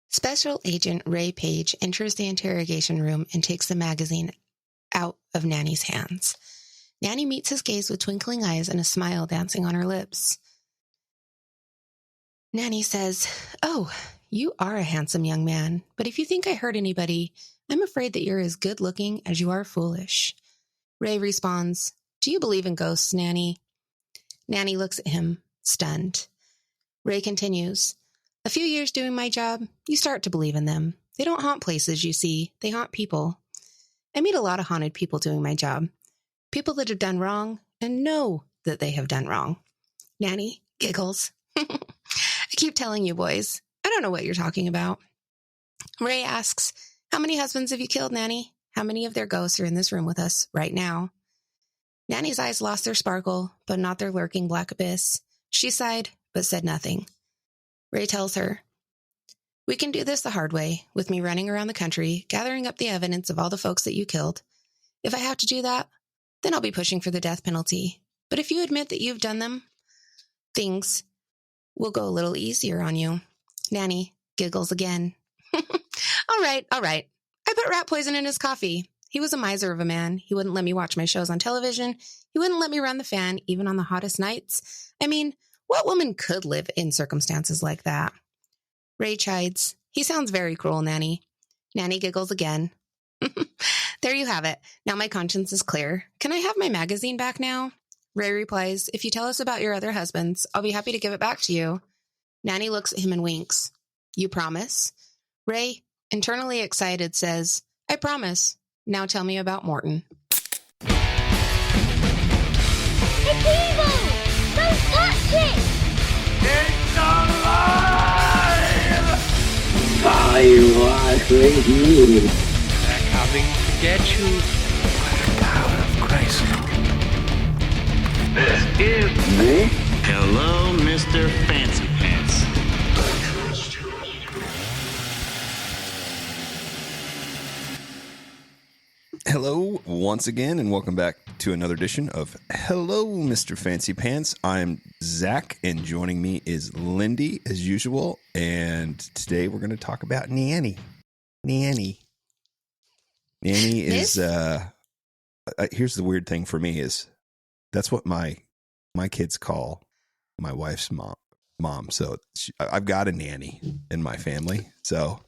Special Agent Ray Page enters the interrogation room and takes the magazine out of Nannie's hands. Nannie meets his gaze with twinkling eyes and a smile dancing on her lips. Nannie says, "Oh, you are a handsome young man, but if you think I hurt anybody, I'm afraid that you're as good-looking as you are foolish." Ray responds, "Do you believe in ghosts, Nannie?" Nannie looks at him, stunned. Ray continues, "A few years doing my job, you start to believe in them. They don't haunt places, you see. They haunt people. I meet a lot of haunted people doing my job. People that have done wrong and know that they have done wrong." Nannie giggles. "I keep telling you boys, I don't know what you're talking about." Ray asks, "How many husbands have you killed, Nannie? How many of their ghosts are in this room with us right now?" Nannie's eyes lost their sparkle, but not their lurking black abyss. She sighed, but said nothing. Ray tells her, "We can do this the hard way, with me running around the country, gathering up the evidence of all the folks that you killed. If I have to do that, then I'll be pushing for the death penalty. But if you admit that you've done them, things will go a little easier on you." Nannie giggles again. All right. I put rat poison in his coffee. He was a miser of a man. He wouldn't let me watch my shows on television. He wouldn't let me run the fan, even on the hottest nights. I mean, what woman could live in circumstances like that? Ray chides, "He sounds very cruel, Nannie." Nannie giggles again. "There you have it. Now my conscience is clear. Can I have my magazine back now?" Ray replies, "If you tell us about your other husbands, I'll be happy to give it back to you." Nannie looks at him and winks. "You promise?" Ray, internally excited, says, "I promise. Now tell me about Morton." It's evil! Don't touch it! It's alive! I was with you. They're coming to get you by the power of Grayskull. This is Me? Hello, Mr. Fancy Pants. Hello, once again, and welcome back to another edition of Hello, Mr. Fancy Pants. I'm Zach, and joining me is Lindy, as usual, and today we're going to talk about Nannie. Nannie is, here's the weird thing for me is, that's what my kids call my wife's mom. So I've got a nanny in my family, so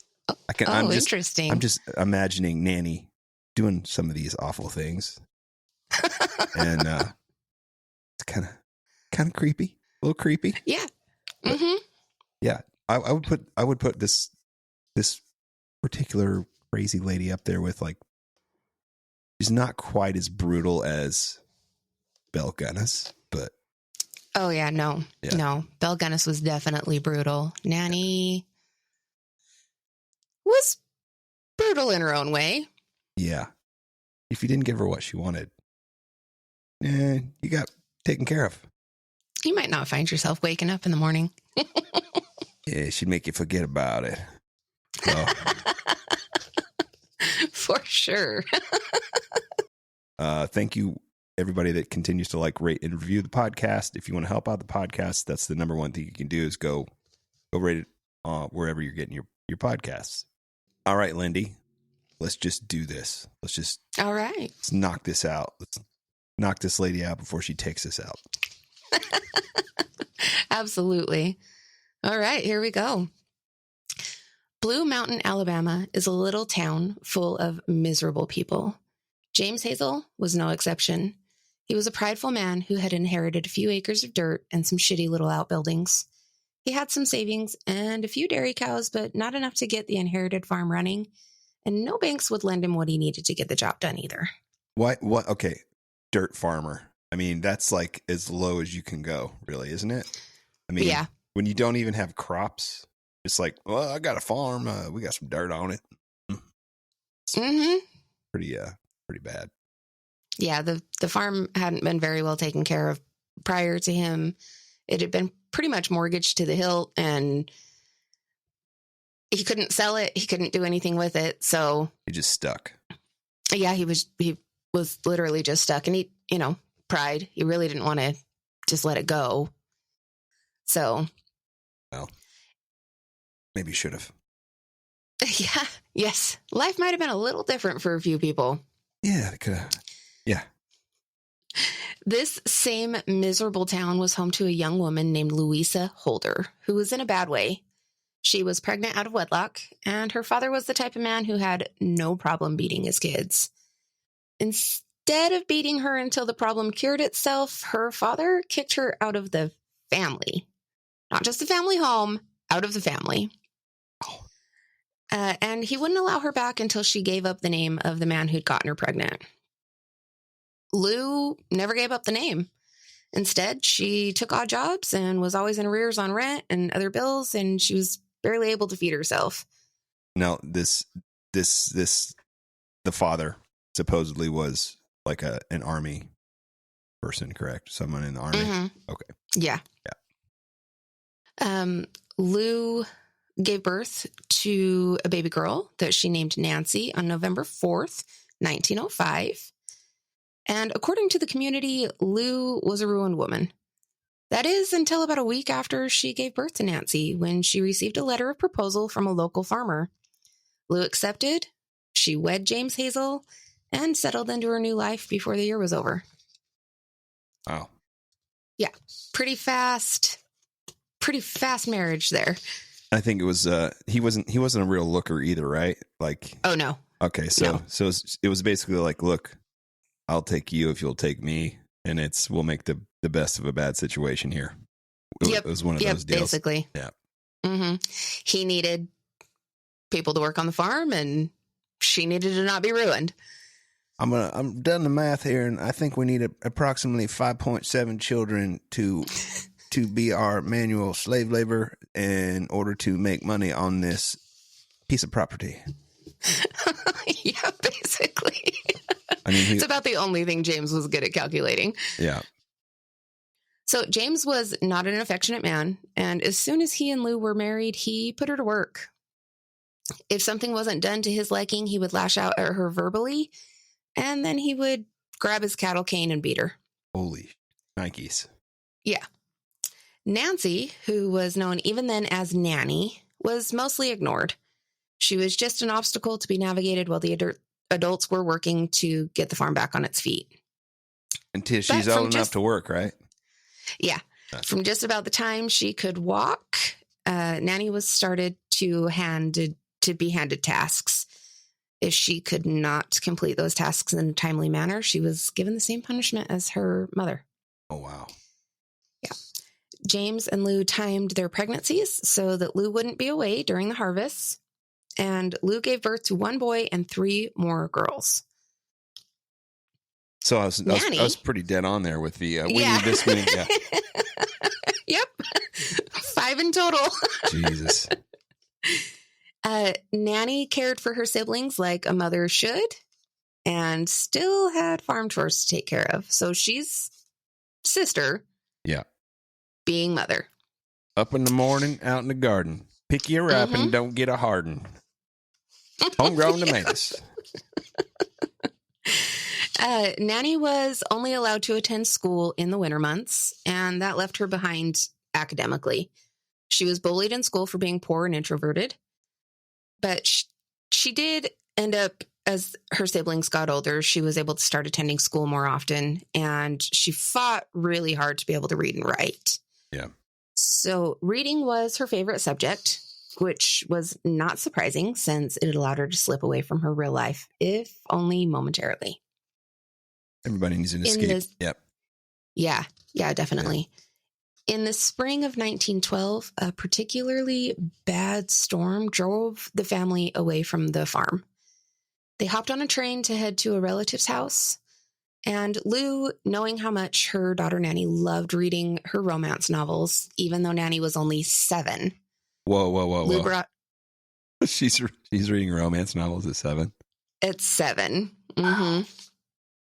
Interesting. I'm just imagining Nannie doing some of these awful things, and it's kind of creepy, a little creepy. Yeah. But, yeah. I would put this particular crazy lady up there with, like, she's not quite as brutal as Belle Gunness, but Oh, yeah, no. Belle Gunness was definitely brutal. Nannie was brutal in her own way. yeah, if you didn't give her what she wanted, you got taken care of. You might not find yourself waking up in the morning. Yeah, she'd make you forget about it. So, For sure. thank you, everybody that continues to like, rate, and review the podcast. If you want to help out the podcast, that's the number one thing you can do is go rate it wherever you're getting your podcasts. All right, Lindy, let's just do this. All right. Let's knock this out. Let's knock this lady out before she takes us out. Absolutely. All right, here we go. Blue Mountain, Alabama is a little town full of miserable people. James Hazel was no exception. He was a prideful man who had inherited a few acres of dirt and some shitty little outbuildings. He had some savings and a few dairy cows, but not enough to get the inherited farm running, and no banks would lend him what he needed to get the job done either. What? Okay. Dirt farmer. I mean, that's like as low as you can go, really, isn't it? I mean, yeah. When you don't even have crops, it's like, well, I got a farm. We got some dirt on it. Mm-hmm. Pretty bad. Yeah, the farm hadn't been very well taken care of prior to him. It had been pretty much mortgaged to the hilt, and he couldn't sell it. He couldn't do anything with it. So He just stuck. Yeah, he was literally just stuck, and he, pride. He really didn't want to just let it go. So, Well, maybe you should have. yeah, yes, life might have been a little different for a few people. Yeah, it could have. Yeah. This same miserable town was home to a young woman named Louisa Holder, who was in a bad way. She was pregnant out of wedlock, and her father was the type of man who had no problem beating his kids. Instead of beating her until the problem cured itself, her father kicked her out of the family. Not just the family home, out of the family. And he wouldn't allow her back until she gave up the name of the man who'd gotten her pregnant. Lou never gave up the name. Instead, she took odd jobs and was always in arrears on rent and other bills, and she was barely able to feed herself. Now, the father supposedly was like an army person, correct? Someone in the army. Mm-hmm. Okay. Yeah. Lou gave birth to a baby girl that she named Nancy on November 4th, 1905. And according to the community, Lou was a ruined woman. That is until about a week after she gave birth to Nancy, when she received a letter of proposal from a local farmer. Lou accepted, she wed James Hazel, and settled into her new life before the year was over. Wow. Yeah, pretty fast marriage there. I think it was he wasn't a real looker either, right? Like, oh no. Okay, so it was basically like, look, I'll take you if you'll take me, and we'll make the best of a bad situation here. It was one of those deals. Basically. Yeah. Mm-hmm. He needed people to work on the farm, and she needed to not be ruined. I'm done the math here, and I think we need approximately 5.7 children to be our manual slave labor in order to make money on this piece of property. Yeah, basically. I mean, it's about the only thing James was good at calculating. Yeah. So James was not an affectionate man, and as soon as he and Lou were married, he put her to work. If something wasn't done to his liking, he would lash out at her verbally, and then he would grab his cattle cane and beat her. Holy Nikes. Yeah. Nancy, who was known even then as Nannie, was mostly ignored. She was just an obstacle to be navigated while the adults were working to get the farm back on its feet. Until she's old enough to work, right? Yeah. From just about the time she could walk, Nannie was started to be handed tasks. If she could not complete those tasks in a timely manner, she was given the same punishment as her mother. Oh, wow. Yeah. James and Lou timed their pregnancies so that Lou wouldn't be away during the harvests. And Lou gave birth to 1 boy and 3 more girls. So I was pretty dead on there with the we need this many. Yeah. Yep. 5 in total. Jesus. Nannie cared for her siblings like a mother should and still had farm chores to take care of. So she's sister. Yeah. Being mother. Up in the morning, out in the garden. Pick your up and don't get a harden. Homegrown tomatoes. Nannie was only allowed to attend school in the winter months, and that left her behind academically. She was bullied in school for being poor and introverted, but she did end up, as her siblings got older, she was able to start attending school more often, and she fought really hard to be able to read and write. Yeah. So reading was her favorite subject, which was not surprising since it allowed her to slip away from her real life, if only momentarily. Everybody needs an escape. Yep. Yeah, definitely. Yeah. In the spring of 1912, a particularly bad storm drove the family away from the farm. They hopped on a train to head to a relative's house, and Lou, knowing how much her daughter Nannie loved reading her romance novels, even though Nannie was only 7. Whoa. Lou brought... She's reading romance novels at 7? At 7. Mm-hmm.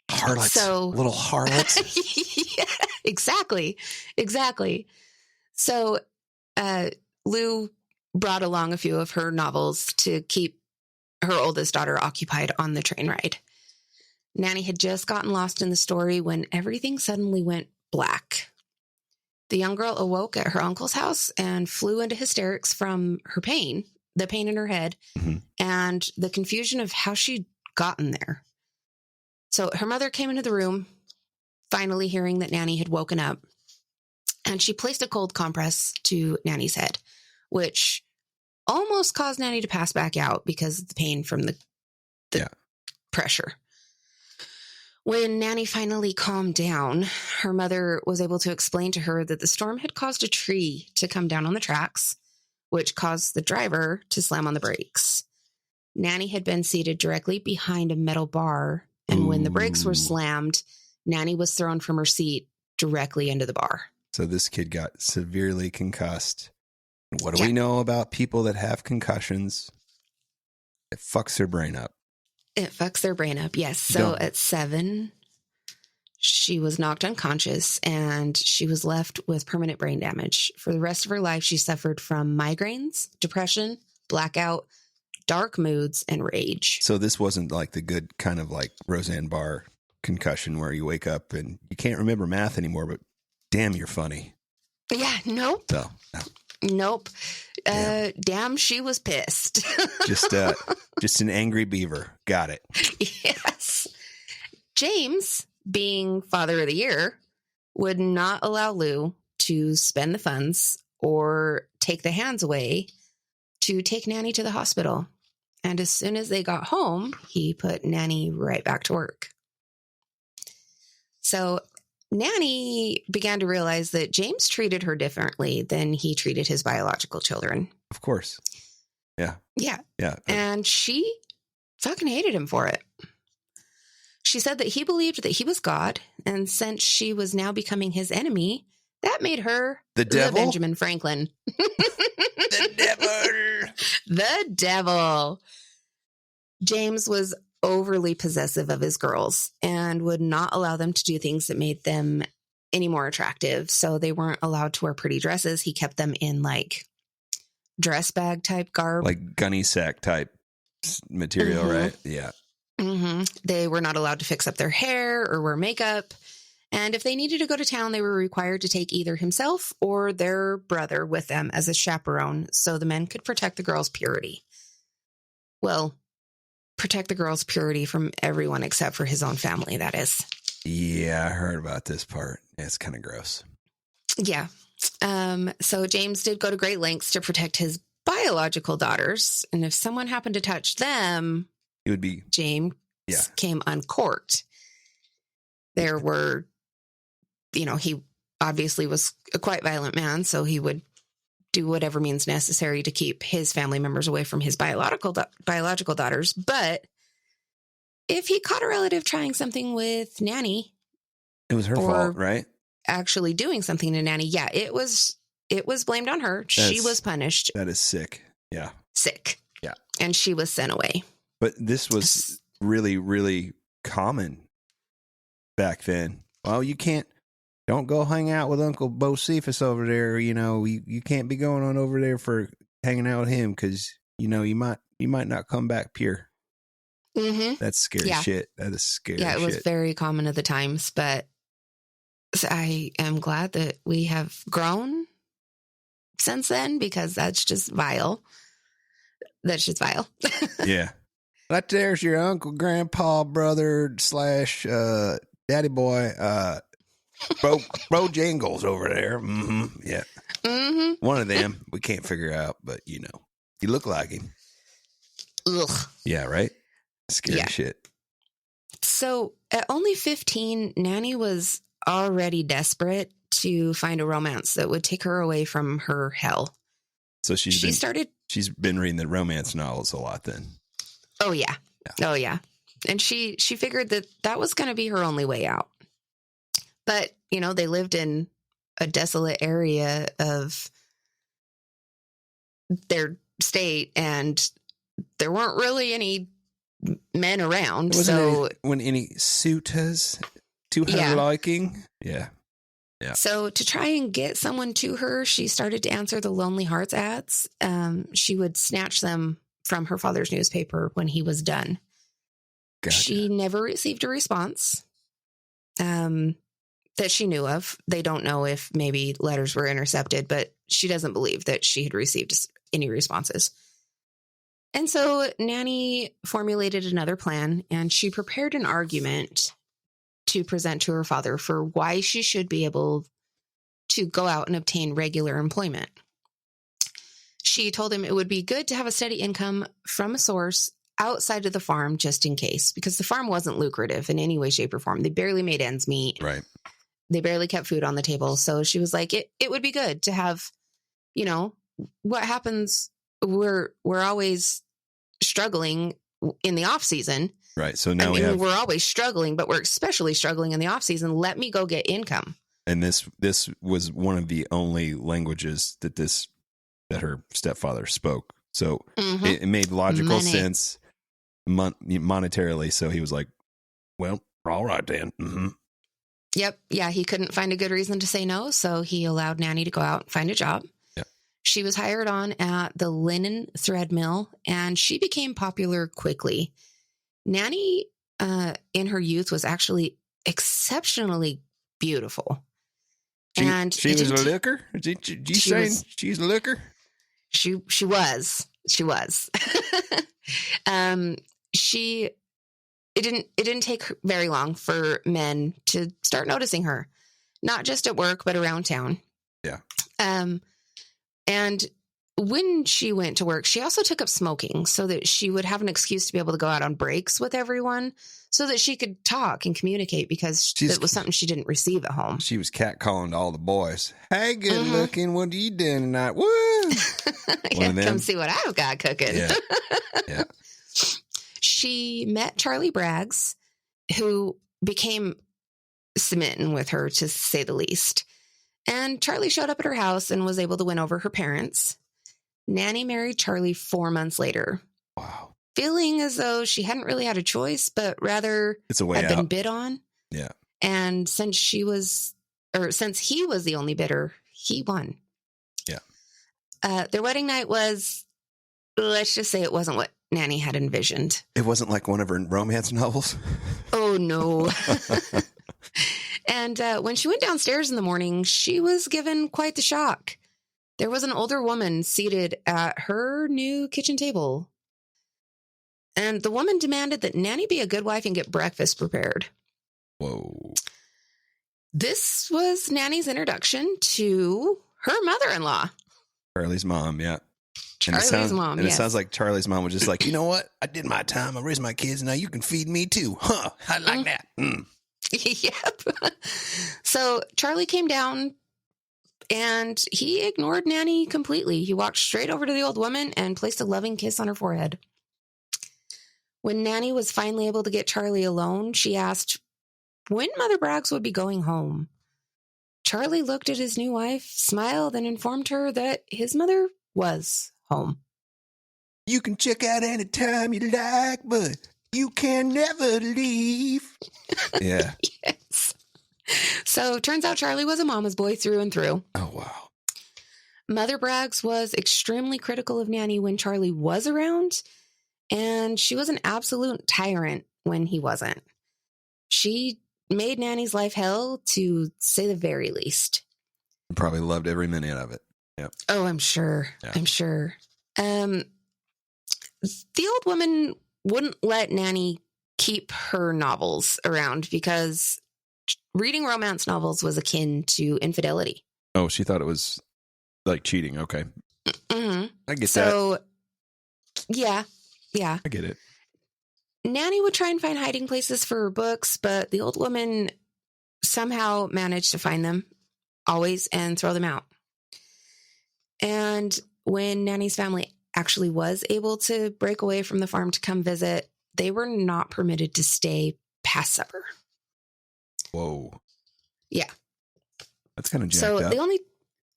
Harlots. Little harlots. Yeah, exactly. So Lou brought along a few of her novels to keep her oldest daughter occupied on the train ride. Nannie had just gotten lost in the story when everything suddenly went black. The young girl awoke at her uncle's house and flew into hysterics from her pain, the pain in her head, and the confusion of how she'd gotten there. So her mother came into the room, finally hearing that Nannie had woken up, and she placed a cold compress to Nannie's head, which almost caused Nannie to pass back out because of the pain from the pressure. When Nannie finally calmed down, her mother was able to explain to her that the storm had caused a tree to come down on the tracks, which caused the driver to slam on the brakes. Nannie had been seated directly behind a metal bar, and when the brakes were slammed, Nannie was thrown from her seat directly into the bar. So this kid got severely concussed. What do we know about people that have concussions? It fucks their brain up. It fucks their brain up, yes. So at 7, she was knocked unconscious and she was left with permanent brain damage. For the rest of her life, she suffered from migraines, depression, blackout, dark moods, and rage. So this wasn't like the good kind of like Roseanne Barr concussion where you wake up and you can't remember math anymore, but damn, you're funny. Yeah, nope. So, no. Nope. Damn, she was pissed. just an angry beaver. Got it. Yes. James, being father of the year, would not allow Lou to spend the funds or take the hands away to take Nannie to the hospital. And as soon as they got home, he put Nannie right back to work. So Nannie began to realize that James treated her differently than he treated his biological children. Of course. Yeah. Yeah. Yeah. And she fucking hated him for it. She said that he believed that he was God, and since she was now becoming his enemy, that made her the devil? Benjamin Franklin. The devil. The devil. James was overly possessive of his girls and would not allow them to do things that made them any more attractive. So they weren't allowed to wear pretty dresses. He kept them in like dress bag type garb. Like gunny sack type material, right? Yeah. They were not allowed to fix up their hair or wear makeup. And if they needed to go to town, they were required to take either himself or their brother with them as a chaperone so the men could protect the girls' purity. Well, protect the girls' purity from everyone except for his own family, that is. Yeah, I heard about this part. Yeah, it's kind of gross. Yeah. So James did go to great lengths to protect his biological daughters. And if someone happened to touch them, it would be James came uncorked. There were, he obviously was a quite violent man, so he would do whatever means necessary to keep his family members away from his biological daughters. But if he caught a relative trying something with Nannie, it was her fault, right? Actually doing something to Nannie, yeah, it was blamed on her. She was punished. That is sick. Yeah, sick. Yeah, and she was sent away. But this was really, really common back then. Well, don't go hang out with Uncle Bocephus over there. You can't be going on over there for hanging out with him because, you might not come back pure. That's scary shit. That is scary shit. Yeah, it was very common at the times, but I am glad that we have grown since then because that's just vile. That's just vile. Yeah. Right there's your uncle, grandpa, brother, / daddy boy, bro Jingles over there. Yeah. One of them we can't figure out, but you look like him. Ugh. Yeah, right? Scary shit. So at only 15, Nannie was already desperate to find a romance that would take her away from her hell. So she's been reading the romance novels a lot then. Oh, yeah. Oh, yeah. And she figured that was going to be her only way out. But, they lived in a desolate area of their state, and there weren't really any men around. When any suitors to her liking. Yeah. Yeah. So to try and get someone to her, she started to answer the Lonely Hearts ads. She would snatch them from her father's newspaper when he was done. Gotcha. She never received a response. that she knew of. They don't know if maybe letters were intercepted, but she doesn't believe that she had received any responses. And so Nannie formulated another plan, and she prepared an argument to present to her father for why she should be able to go out and obtain regular employment. She told him it would be good to have a steady income from a source outside of the farm just in case, because the farm wasn't lucrative in any way, shape, or form. They barely made ends meet. Right. They barely kept food on the table. So she was like, it would be good to have, you know, what happens, we're always struggling in the off season. Right. So now we're always struggling, but we're especially struggling in the off season. Let me go get income. And this was one of the only languages that her stepfather spoke. So it made logical sense monetarily. So he was like, well, all right then. Mm-hmm. Yep. Yeah. He couldn't find a good reason to say no. So he allowed Nannie to go out and find a job. Yeah. She was hired on at the linen thread mill, and she became popular quickly. Nannie, in her youth, was actually exceptionally beautiful. She was a looker? She's a looker? She was. It didn't take very long for men to start noticing her, not just at work, but around town. Yeah. And when she went to work, she also took up smoking so that she would have an excuse to be able to go out on breaks with everyone so that she could talk and communicate, because it was something she didn't receive at home. She was catcalling to all the boys. Hey, good looking. What are you doing tonight? Woo! Yeah, come see what I've got cooking. Yeah. Yeah. She met Charlie Braggs, who became smitten with her, to say the least. And Charlie showed up at her house and was able to win over her parents. Nannie married Charlie 4 months later. Wow. Feeling as though she hadn't really had a choice, but rather it's a way had out. been bid on. Yeah. And since he was the only bidder, he won. Yeah. Their wedding night was, let's just say, it wasn't what Nannie had envisioned. It wasn't like one of her romance novels. Oh, no. And when she went downstairs in the morning, she was given quite the shock. There was an older woman seated at her new kitchen table. And the woman demanded that Nannie be a good wife and get breakfast prepared. Whoa. This was Nannie's introduction to her mother-in-law. Charlie's mom, yeah. Charlie's mom, And it sounds like Charlie's mom was just like, you know what? I did my time. I raised my kids. Now you can feed me too. Huh. I like that. Mm. Yep. So Charlie came down and he ignored Nannie completely. He walked straight over to the old woman and placed a loving kiss on her forehead. When Nannie was finally able to get Charlie alone, she asked when Mother Braggs would be going home. Charlie looked at his new wife, smiled, and informed her that his mother was home. You can check out anytime you like, but you can never leave. Yeah. Yes. So turns out Charlie was a mama's boy through and through. Oh, wow. Mother Braggs was extremely critical of Nannie when Charlie was around, and she was an absolute tyrant when he wasn't. She made Nannie's life hell, to say the very least. Probably loved every minute of it. Yep. Oh, I'm sure. Yeah. I'm sure. The old woman wouldn't let Nannie keep her novels around because reading romance novels was akin to infidelity. Oh, she thought it was like cheating. Okay. Mm-hmm. I get that. So, yeah. I get it. Nannie would try and find hiding places for her books, but the old woman somehow managed to find them always and throw them out. And when Nannie's family actually was able to break away from the farm to come visit, they were not permitted to stay past supper. Whoa. Yeah. That's kind of jacked up.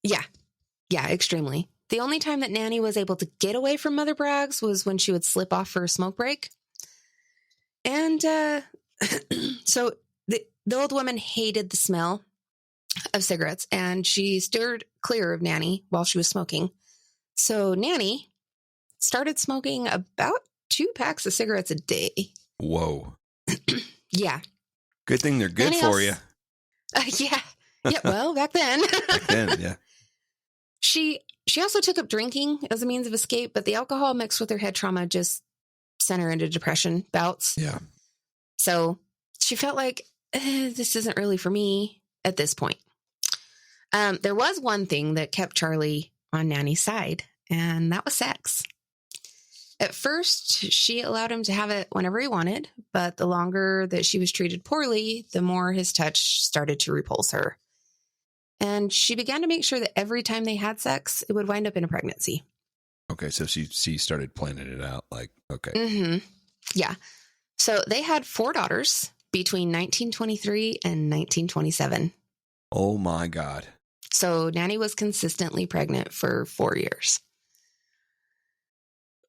Yeah, extremely. The only time that Nannie was able to get away from Mother Braggs was when she would slip off for a smoke break. And so the old woman hated the smell of cigarettes, and she steered clear of Nannie while she was smoking. So Nannie started smoking about 2 packs of cigarettes a day. Whoa. Yeah. Good thing they're good Nannie for you. Yeah. Yeah. Well, back then. Back then, yeah. She also took up drinking as a means of escape, but the alcohol mixed with her head trauma just sent her into depression bouts. Yeah. So she felt like this isn't really for me at this point. There was one thing that kept Charlie on Nanny's side, and that was sex. At first, she allowed him to have it whenever he wanted, but the longer that she was treated poorly, the more his touch started to repulse her. And she began to make sure that every time they had sex, it would wind up in a pregnancy. Okay, so she started planning it out. Like, okay. Mm-hmm. Yeah. So they had 4 daughters between 1923 and 1927. Oh, my God. So Nannie was consistently pregnant for 4 years.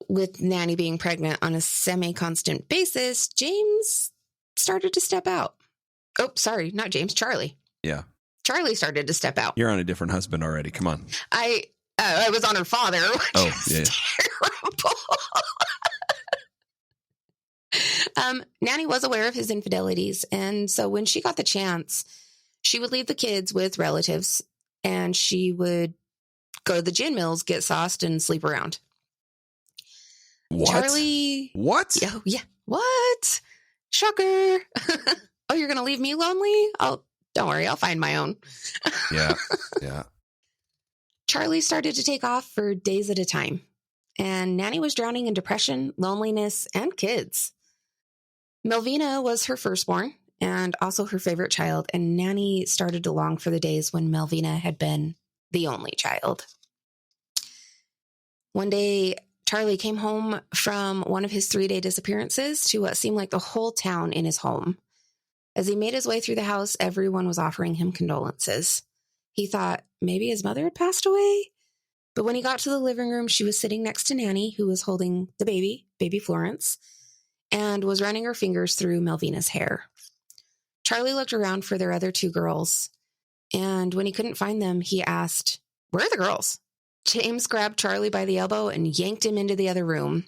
With Nannie being pregnant on a semi-constant basis, James started to step out. Oh, sorry, not James, Charlie. Yeah. Charlie started to step out. You're on a different husband already. Come on. I was on her father, which was terrible. Nannie was aware of his infidelities, and so when she got the chance, she would leave the kids with relatives, and she would go to the gin mills, get sauced, and sleep around. What? Charlie. What? Oh, yeah. What? Shocker. Oh, you're going to leave me lonely? Don't worry. I'll find my own. Yeah. Yeah. Charlie started to take off for days at a time, and Nannie was drowning in depression, loneliness, and kids. Melvina was her firstborn and also her favorite child, and Nannie started to long for the days when Melvina had been the only child. One day, Charlie came home from one of his 3-day disappearances to what seemed like the whole town in his home. As he made his way through the house, everyone was offering him condolences. He thought maybe his mother had passed away. But when he got to the living room, she was sitting next to Nannie, who was holding the baby Florence, and was running her fingers through Melvina's hair. Charlie looked around for their other 2 girls, and when he couldn't find them, he asked, "Where are the girls?" James grabbed Charlie by the elbow and yanked him into the other room.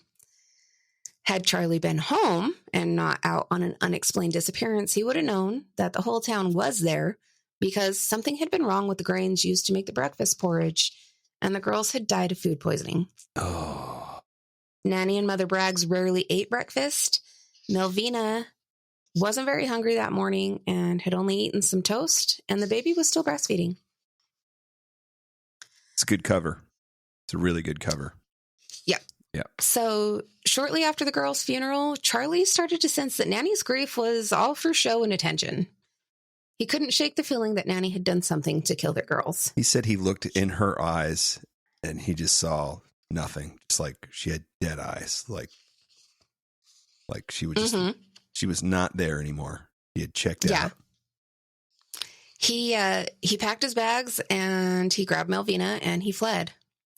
Had Charlie been home and not out on an unexplained disappearance, he would have known that the whole town was there because something had been wrong with the grains used to make the breakfast porridge, and the girls had died of food poisoning. Oh. Nannie and Mother Braggs rarely ate breakfast. Melvina wasn't very hungry that morning and had only eaten some toast, and the baby was still breastfeeding. It's a good cover. It's a really good cover. Yeah. Yeah. So shortly after the girl's funeral, Charlie started to sense that Nannie's grief was all for show and attention. He couldn't shake the feeling that Nannie had done something to kill their girls. He said he looked in her eyes and he just saw nothing. Just like she had dead eyes. Like she was just, she was not there anymore. He had checked out. He packed his bags and he grabbed Melvina and he fled.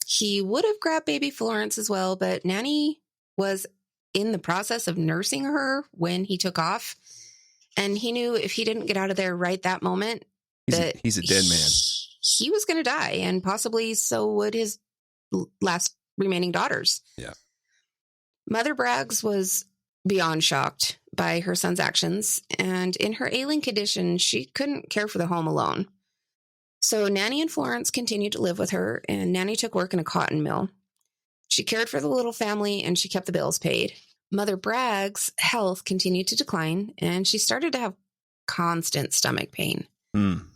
He would have grabbed baby Florence as well, but Nannie was in the process of nursing her when he took off. And he knew if he didn't get out of there right that moment, he's a dead man. He was going to die, and possibly so would his last remaining daughters. Yeah. Mother Braggs was beyond shocked by her son's actions, and in her ailing condition, she couldn't care for the home alone. So Nannie and Florence continued to live with her, and Nannie took work in a cotton mill. She cared for the little family, and she kept the bills paid. Mother Braggs' health continued to decline, and she started to have constant stomach pain. Dum,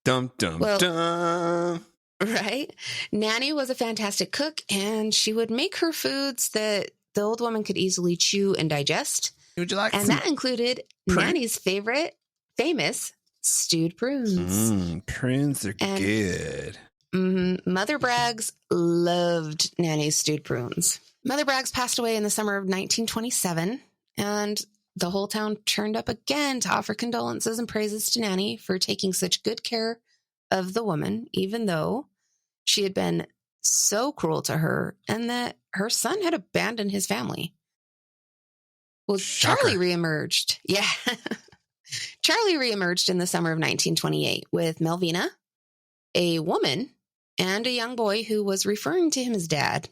dum, dum. Right? Nannie was a fantastic cook, and she would make her foods that the old woman could easily chew and digest. Would you like and that included Nannie's famous stewed prunes. Prunes are good. Mother Braggs loved Nannie's stewed prunes. Mother Braggs passed away in the summer of 1927, and the whole town turned up again to offer condolences and praises to Nannie for taking such good care of the woman, even though she had been so cruel to her and that her son had abandoned his family. Well, Shocker. Charlie reemerged. Yeah. Charlie reemerged in the summer of 1928 with Melvina, a woman, and a young boy who was referring to him as Dad.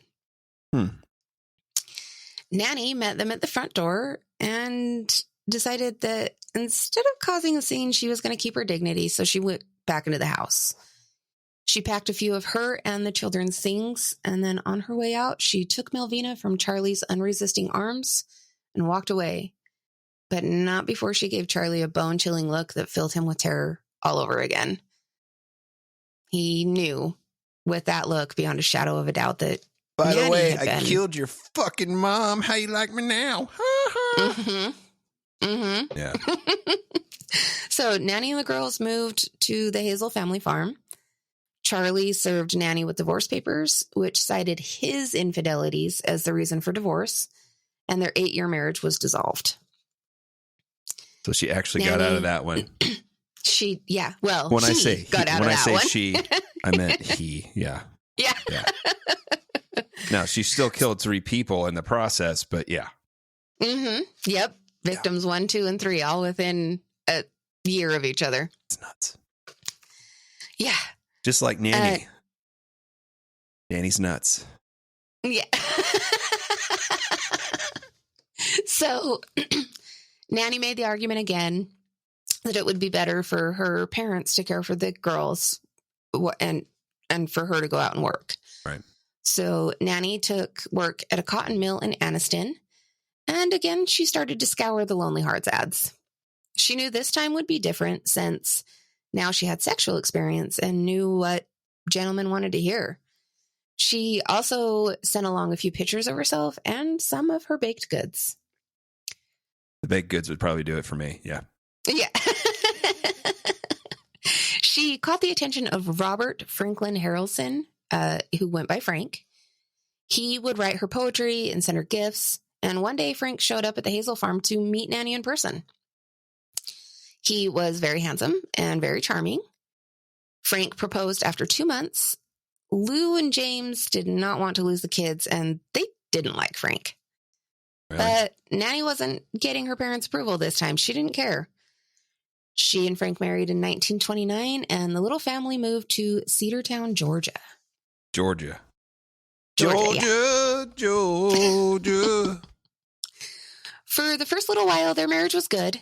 Nannie met them at the front door, and decided that instead of causing a scene, she was going to keep her dignity, so she went back into the house. She packed a few of her and the children's things, and then on her way out, she took Melvina from Charlie's unresisting arms and walked away. But not before she gave Charlie a bone-chilling look that filled him with terror all over again. He knew with that look beyond a shadow of a doubt that By the Nannie way, had I been- killed your fucking mom. How you like me now? Mm-hmm. Mm-hmm. Yeah. So Nannie and the girls moved to the Hazel family farm. Charlie served Nannie with divorce papers, which cited his infidelities as the reason for divorce, and their 8-year marriage was dissolved. So she actually got out of that one. She, yeah, well, When I he say got out when of I that say one. she, I meant he. Yeah. Yeah. Yeah. Now she still killed 3 people in the process, but yeah. Mm-hmm. Yep. Victims 1, 2, and 3, all within a year of each other. It's nuts. Yeah. Just like Nannie. Nannie's nuts. Yeah. So Nannie made the argument again that it would be better for her parents to care for the girls and for her to go out and work. Right. So Nannie took work at a cotton mill in Anniston. And again, she started to scour the Lonely Hearts ads. She knew this time would be different since now she had sexual experience and knew what gentlemen wanted to hear. She also sent along a few pictures of herself and some of her baked goods. The baked goods would probably do it for me. Yeah. Yeah. She caught the attention of Robert Franklin Harrelson, who went by Frank. He would write her poetry and send her gifts. And one day, Frank showed up at the Hazel farm to meet Nannie in person. He was very handsome and very charming. Frank proposed after 2 months. Lou and James did not want to lose the kids, and they didn't like Frank. Really? But Nannie wasn't getting her parents' approval this time. She didn't care. She and Frank married in 1929, and the little family moved to Cedartown, Georgia. Georgia. Yeah. Georgia. For the first little while, their marriage was good.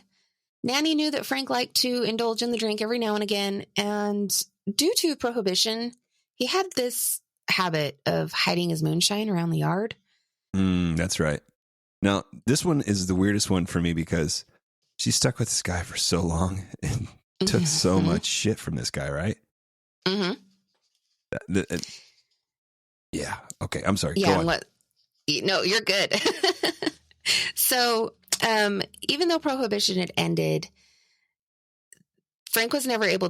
Nannie knew that Frank liked to indulge in the drink every now and again, and due to prohibition, he had this habit of hiding his moonshine around the yard. That's right. Now, this one is the weirdest one for me because she stuck with this guy for so long and took so much shit from this guy, right? Mm-hmm. Yeah. Okay. I'm sorry. Yeah. Go on. No, you're good. So, even though prohibition had ended, Frank was never able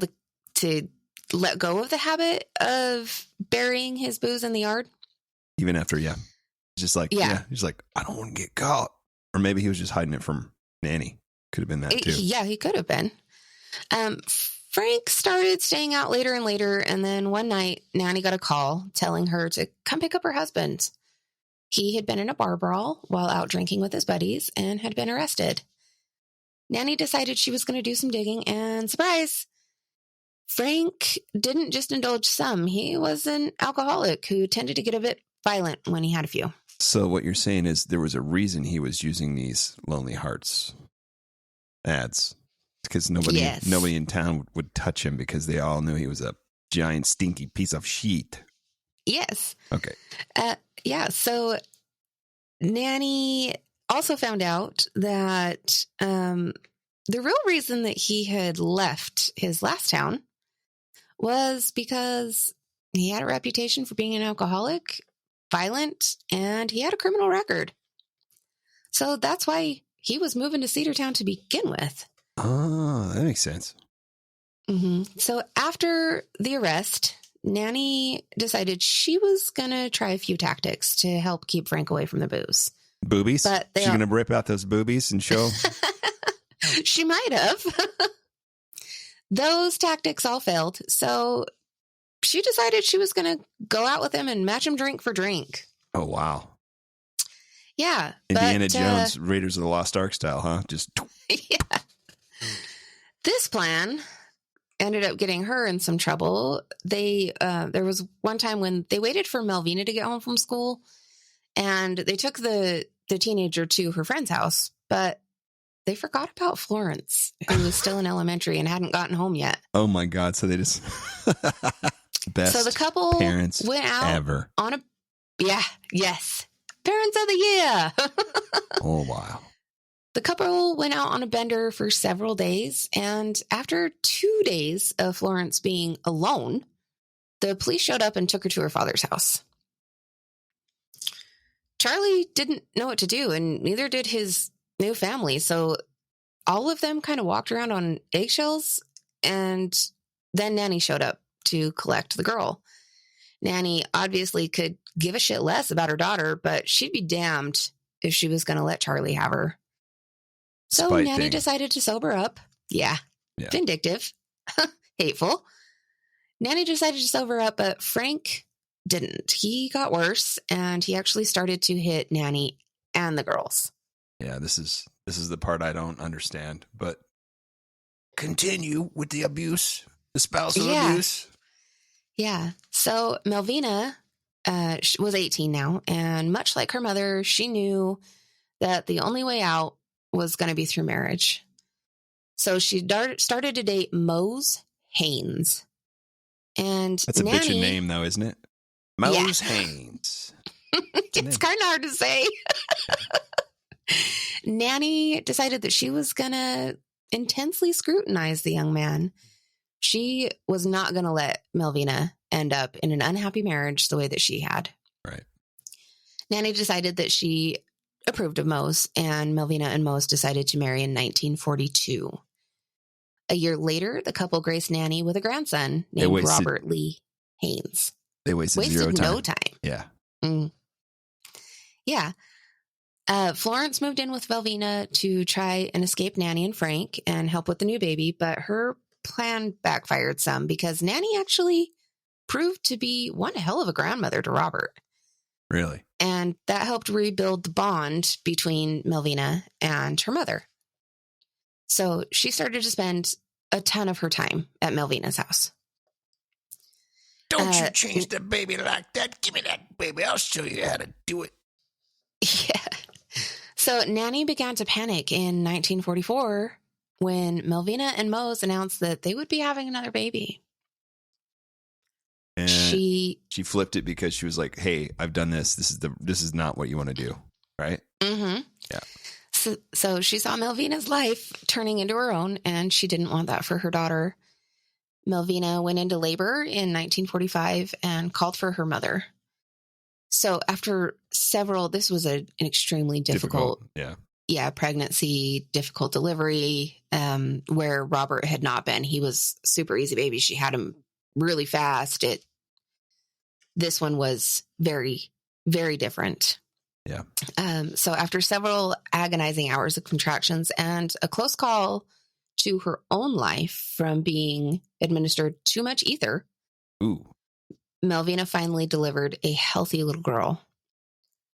to let go of the habit of burying his booze in the yard. Even after, yeah. Just like, Yeah. He's like, I don't want to get caught. Or maybe he was just hiding it from Nannie. Could have been that too. Yeah, he could have been. Frank started staying out later and later, and then one night, Nannie got a call telling her to come pick up her husband. He had been in a bar brawl while out drinking with his buddies and had been arrested. Nannie decided she was going to do some digging, and surprise, Frank didn't just indulge some. He was an alcoholic who tended to get a bit violent when he had a few. So what you're saying is there was a reason he was using these Lonely Hearts ads. Because nobody in town would touch him because they all knew he was a giant stinky piece of shit. Yes. Okay. Yeah. So Nannie also found out that the real reason that he had left his last town was because he had a reputation for being an alcoholic, violent, and he had a criminal record. So that's why he was moving to Cedartown to begin with. Oh, that makes sense. Mm-hmm. So after the arrest, Nannie decided she was going to try a few tactics to help keep Frank away from the booze. Boobies? But She's going to rip out those boobies and show? She might have. Those tactics all failed. So she decided she was going to go out with him and match him drink for drink. Oh, wow. Yeah. Indiana Jones, Raiders of the Lost Ark style, huh? Just. Yeah. This plan ended up getting her in some trouble. There was one time when they waited for Melvina to get home from school, and they took the teenager to her friend's house, but they forgot about Florence, who was still in elementary and hadn't gotten home yet. Oh my God. So they just best So the couple parents went out ever. on a yes. Parents of the year. Oh, wow. The couple went out on a bender for several days, and after 2 days of Florence being alone, the police showed up and took her to her father's house. Charlie didn't know what to do, and neither did his new family, so all of them kind of walked around on eggshells, and then Nannie showed up to collect the girl. Nannie obviously could give a shit less about her daughter, but she'd be damned if she was going to let Charlie have her. So Spite Nannie thing. decided to sober up. Yeah. Vindictive. Hateful. Nannie decided to sober up, but Frank didn't. He got worse, and he actually started to hit Nannie and the girls. Yeah, this is the part I don't understand, but continue with the abuse, the spousal abuse. Yeah. So Melvina she was 18 now, and much like her mother, she knew that the only way out was going to be through marriage. So she started to date Mose Haynes. And That's a Nannie, bitchin' name, though, isn't it? Mose Haynes. It's kind of hard to say. Nannie decided that she was going to intensely scrutinize the young man. She was not going to let Melvina end up in an unhappy marriage the way that she had. Right. Nannie decided that she approved of Mose, and Melvina and Mose decided to marry in 1942. A year later, the couple graced Nannie with a grandson named Robert Lee Haynes. They wasted zero time. No time. Yeah. Yeah. Florence moved in with Melvina to try and escape Nannie and Frank and help with the new baby, but her plan backfired some because Nannie actually proved to be one hell of a grandmother to Robert. Really? And that helped rebuild the bond between Melvina and her mother. So she started to spend a ton of her time at Melvina's house. Don't you change the baby like that. Give me that baby. I'll show you how to do it. Yeah. So Nannie began to panic in 1944 when Melvina and Mose announced that they would be having another baby. And she flipped it because she was like, "Hey, I've done this. This is not what you want to do." Right? Mm-hmm. Yeah. So she saw Melvina's life turning into her own, and she didn't want that for her daughter. Melvina went into labor in 1945 and called for her mother. So after this was an extremely difficult pregnancy, difficult delivery, where Robert had not been. He was super easy baby. She had him really fast. This one was very, very different. Yeah. So after several agonizing hours of contractions and a close call to her own life from being administered too much ether, Melvina finally delivered a healthy little girl.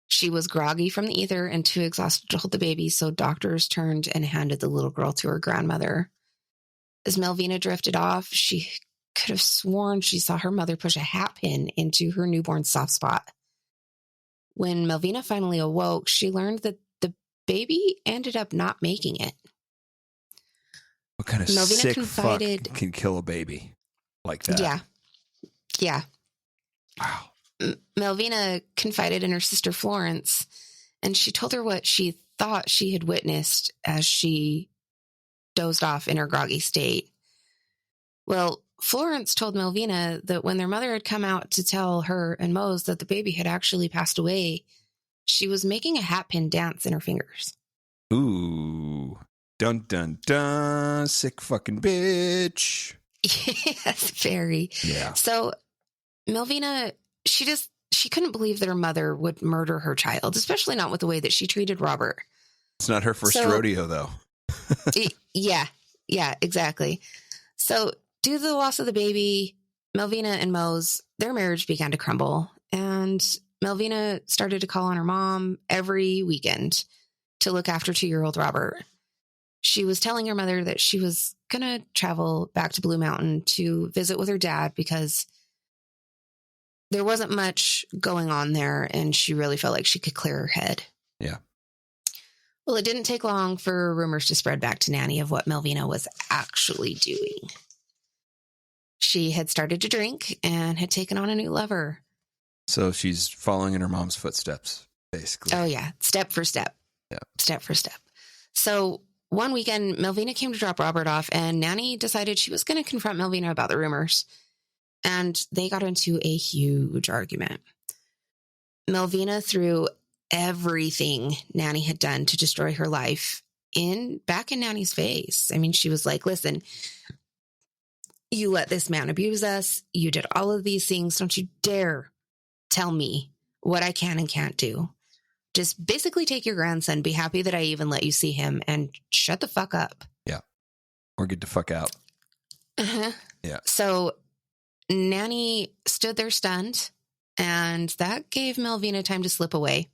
She was groggy from the ether and too exhausted to hold the baby, so doctors turned and handed the little girl to her grandmother. As Melvina drifted off, she could have sworn she saw her mother push a hat pin into her newborn's soft spot. When Melvina finally awoke, she learned that the baby ended up not making it. What kind of sick fuck can kill a baby like that? Yeah. Wow. Melvina confided in her sister Florence, and she told her what she thought she had witnessed as she dozed off in her groggy state. Well, Florence told Melvina that when their mother had come out to tell her and Mose that the baby had actually passed away, she was making a hat pin dance in her fingers. Ooh. Dun, dun, dun. Sick fucking bitch. Yes, very. Yeah. So Melvina, she couldn't believe that her mother would murder her child, especially not with the way that she treated Robert. It's not her first rodeo, though. Yeah, exactly. So due to the loss of the baby, Melvina and Mose, their marriage began to crumble, and Melvina started to call on her mom every weekend to look after 2-year-old Robert. She was telling her mother that she was going to travel back to Blue Mountain to visit with her dad because there wasn't much going on there, and she really felt like she could clear her head. Yeah. Well, it didn't take long for rumors to spread back to Nannie of what Melvina was actually doing. She had started to drink and had taken on a new lover. So she's following in her mom's footsteps, basically. Oh, yeah. Step for step. Yeah. Step for step. So one weekend, Melvina came to drop Robert off, and Nannie decided she was going to confront Melvina about the rumors. And they got into a huge argument. Melvina threw everything Nannie had done to destroy her life back in Nannie's face. I mean, she was like, listen, you let this man abuse us. You did all of these things. Don't you dare tell me what I can and can't do. Just basically take your grandson, be happy that I even let you see him, and shut the fuck up. Yeah. Or get the fuck out. Uh-huh. Yeah. So Nannie stood there stunned, and that gave Melvina time to slip away.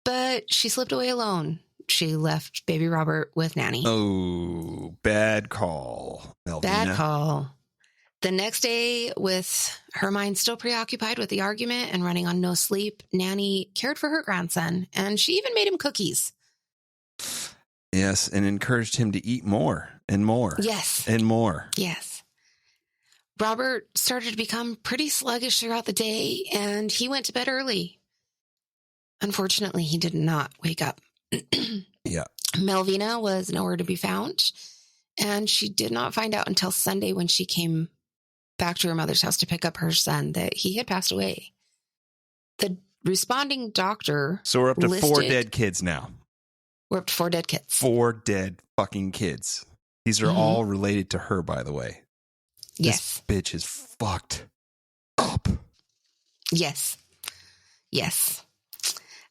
But she slipped away alone. She left baby Robert with Nannie. Oh, bad call, Melvina. Bad call. The next day, with her mind still preoccupied with the argument and running on no sleep, Nannie cared for her grandson, and she even made him cookies. Yes, and encouraged him to eat more and more. Yes. And more. Yes. Robert started to become pretty sluggish throughout the day, and he went to bed early. Unfortunately, he did not wake up. Yeah. Melvina was nowhere to be found, and she did not find out until Sunday when she came back to her mother's house to pick up her son that he had passed away. The responding doctor... So we're up to 4 dead kids now. We're up to 4 dead kids. 4 dead fucking kids. These are all related to her, by the way. Yes. This bitch is fucked up. Yes. Yes.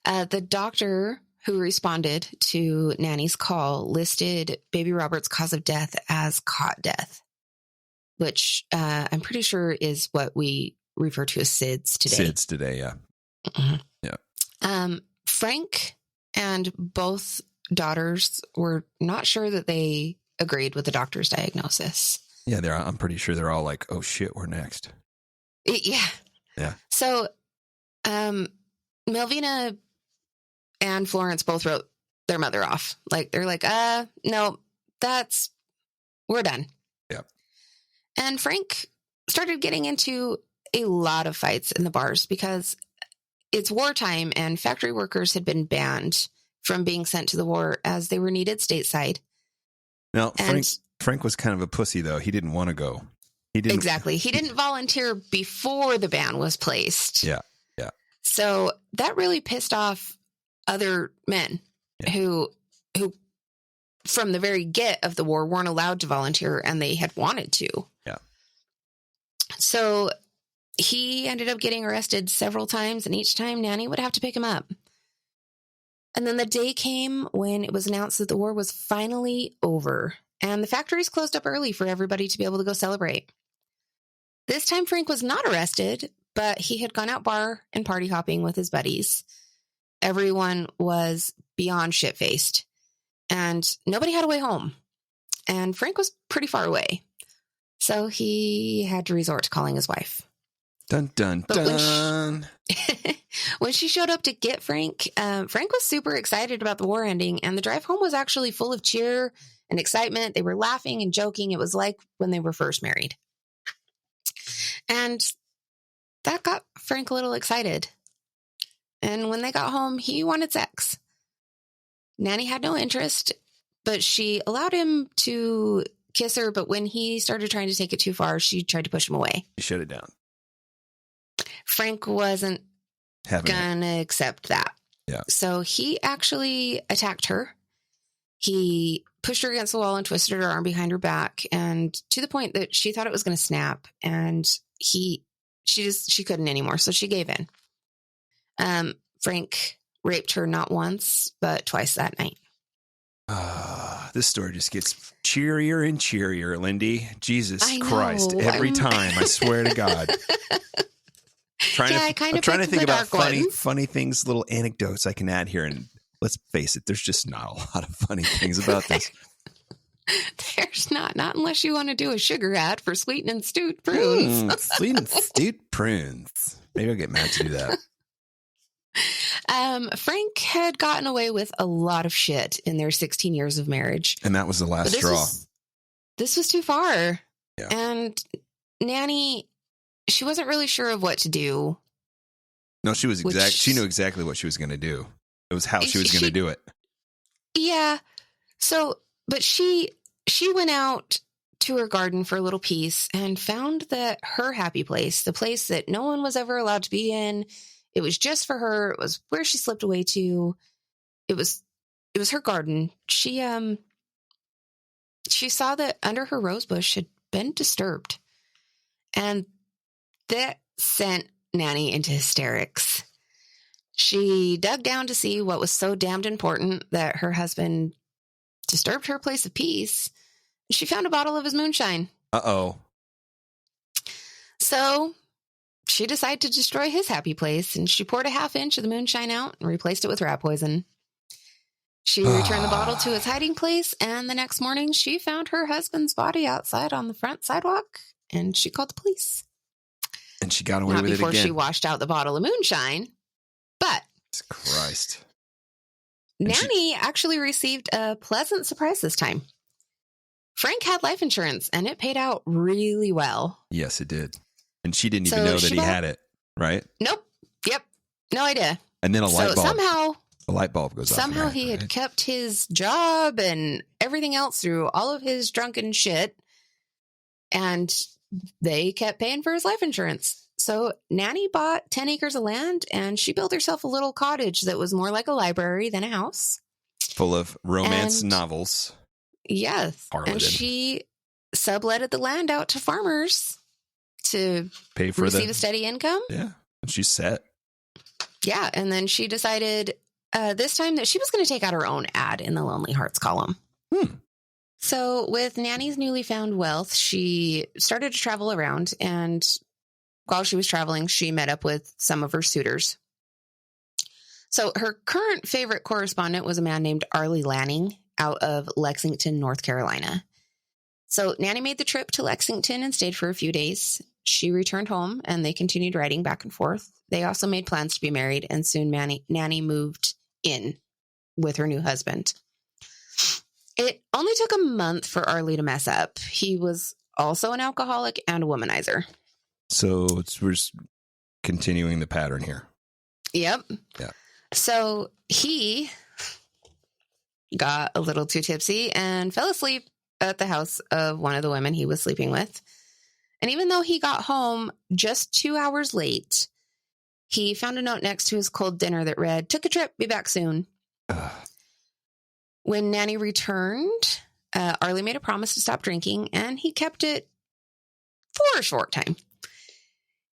The doctor who responded to Nannie's call listed baby Robert's cause of death as cot death, which I'm pretty sure is what we refer to as SIDS today. SIDS today, yeah. Mm-hmm. Yeah. Frank and both daughters were not sure that they agreed with the doctor's diagnosis. Yeah, I'm pretty sure they're all like, oh shit, we're next. Yeah. Yeah. So Melvina and Florence both wrote their mother off. Like, they're like, no, we're done. Yeah. And Frank started getting into a lot of fights in the bars because it's wartime and factory workers had been banned from being sent to the war as they were needed stateside. Now, Frank was kind of a pussy, though. He didn't want to go. He didn't. Exactly. He didn't volunteer before the ban was placed. Yeah. Yeah. So that really pissed off other men who from the very get of the war weren't allowed to volunteer, and they had wanted to. Yeah. So he ended up getting arrested several times, and each time Nannie would have to pick him up. And then the day came when it was announced that the war was finally over, and the factories closed up early for everybody to be able to go celebrate. This time Frank was not arrested, but he had gone out bar and party hopping with his buddies. Everyone was beyond shit-faced, and nobody had a way home. And Frank was pretty far away, so he had to resort to calling his wife. Dun, dun, But dun. when she showed up to get Frank, Frank was super excited about the war ending, and the drive home was actually full of cheer and excitement. They were laughing and joking. It was like when they were first married. And that got Frank a little excited. And when they got home, he wanted sex. Nannie had no interest, but she allowed him to kiss her. But when he started trying to take it too far, she tried to push him away. You shut it down. Frank wasn't going to accept that. Yeah. So he actually attacked her. He pushed her against the wall and twisted her arm behind her back, and to the point that she thought it was going to snap, and she couldn't anymore. So she gave in. Frank raped her not once, but twice that night. This story just gets cheerier and cheerier, Lindy. Jesus I know. Christ. Every time, I swear to God. I'm trying to think about funny things, little anecdotes I can add here. And let's face it, there's just not a lot of funny things about this. There's not unless you want to do a sugar ad for sweet and stewed prunes. Sweet and stewed prunes. Maybe I'll get Matt to do that. Frank had gotten away with a lot of shit in their 16 years of marriage. And that was the last But straw. This was too far. Yeah. And Nannie, she wasn't really sure of what to do. No, she knew exactly what she was going to do. It was how she was going to do it. Yeah. So, but she went out to her garden for a little peace and found that her happy place, the place that no one was ever allowed to be in, it was just for her. It was where she slipped away to. It was her garden. She saw that under her rose bush had been disturbed, and that sent Nannie into hysterics. She dug down to see what was so damned important that her husband disturbed her place of peace. She found a bottle of his moonshine. Uh-oh. So she decided to destroy his happy place, and she poured a half inch of the moonshine out and replaced it with rat poison. She returned the bottle to its hiding place, and the next morning she found her husband's body outside on the front sidewalk, and she called the police. And she got away Not with it before again. she washed out the bottle of moonshine, but Christ. Nannie actually received a pleasant surprise this time. Frank had life insurance, and it paid out really well. Yes, it did. And she didn't even So know that she he had it, right? Nope. Yep. No idea. And then a light bulb goes off. Somehow he had kept his job and everything else through all of his drunken shit, and they kept paying for his life insurance. So Nannie bought 10 acres of land, and she built herself a little cottage that was more like a library than a house. Full of romance novels. Yes. Harley and did. she subletted the land out to farmers to Pay for receive a steady income. Yeah. And she's set. Yeah. And then she decided this time that she was going to take out her own ad in the Lonely Hearts column. So with Nannie's newly found wealth, she started to travel around, and while she was traveling, she met up with some of her suitors. So her current favorite correspondent was a man named Arlie Lanning out of Lexington, North Carolina. So Nannie made the trip to Lexington and stayed for a few days. She returned home, and they continued writing back and forth. They also made plans to be married, and soon Nannie moved in with her new husband. It only took a month for Arlie to mess up. He was also an alcoholic and a womanizer. So we're just continuing the pattern here. Yep. Yeah. So he got a little too tipsy and fell asleep at the house of one of the women he was sleeping with. And even though he got home just 2 hours late, he found a note next to his cold dinner that read, "Took a trip, be back soon." When Nannie returned, Arlie made a promise to stop drinking, and he kept it for a short time.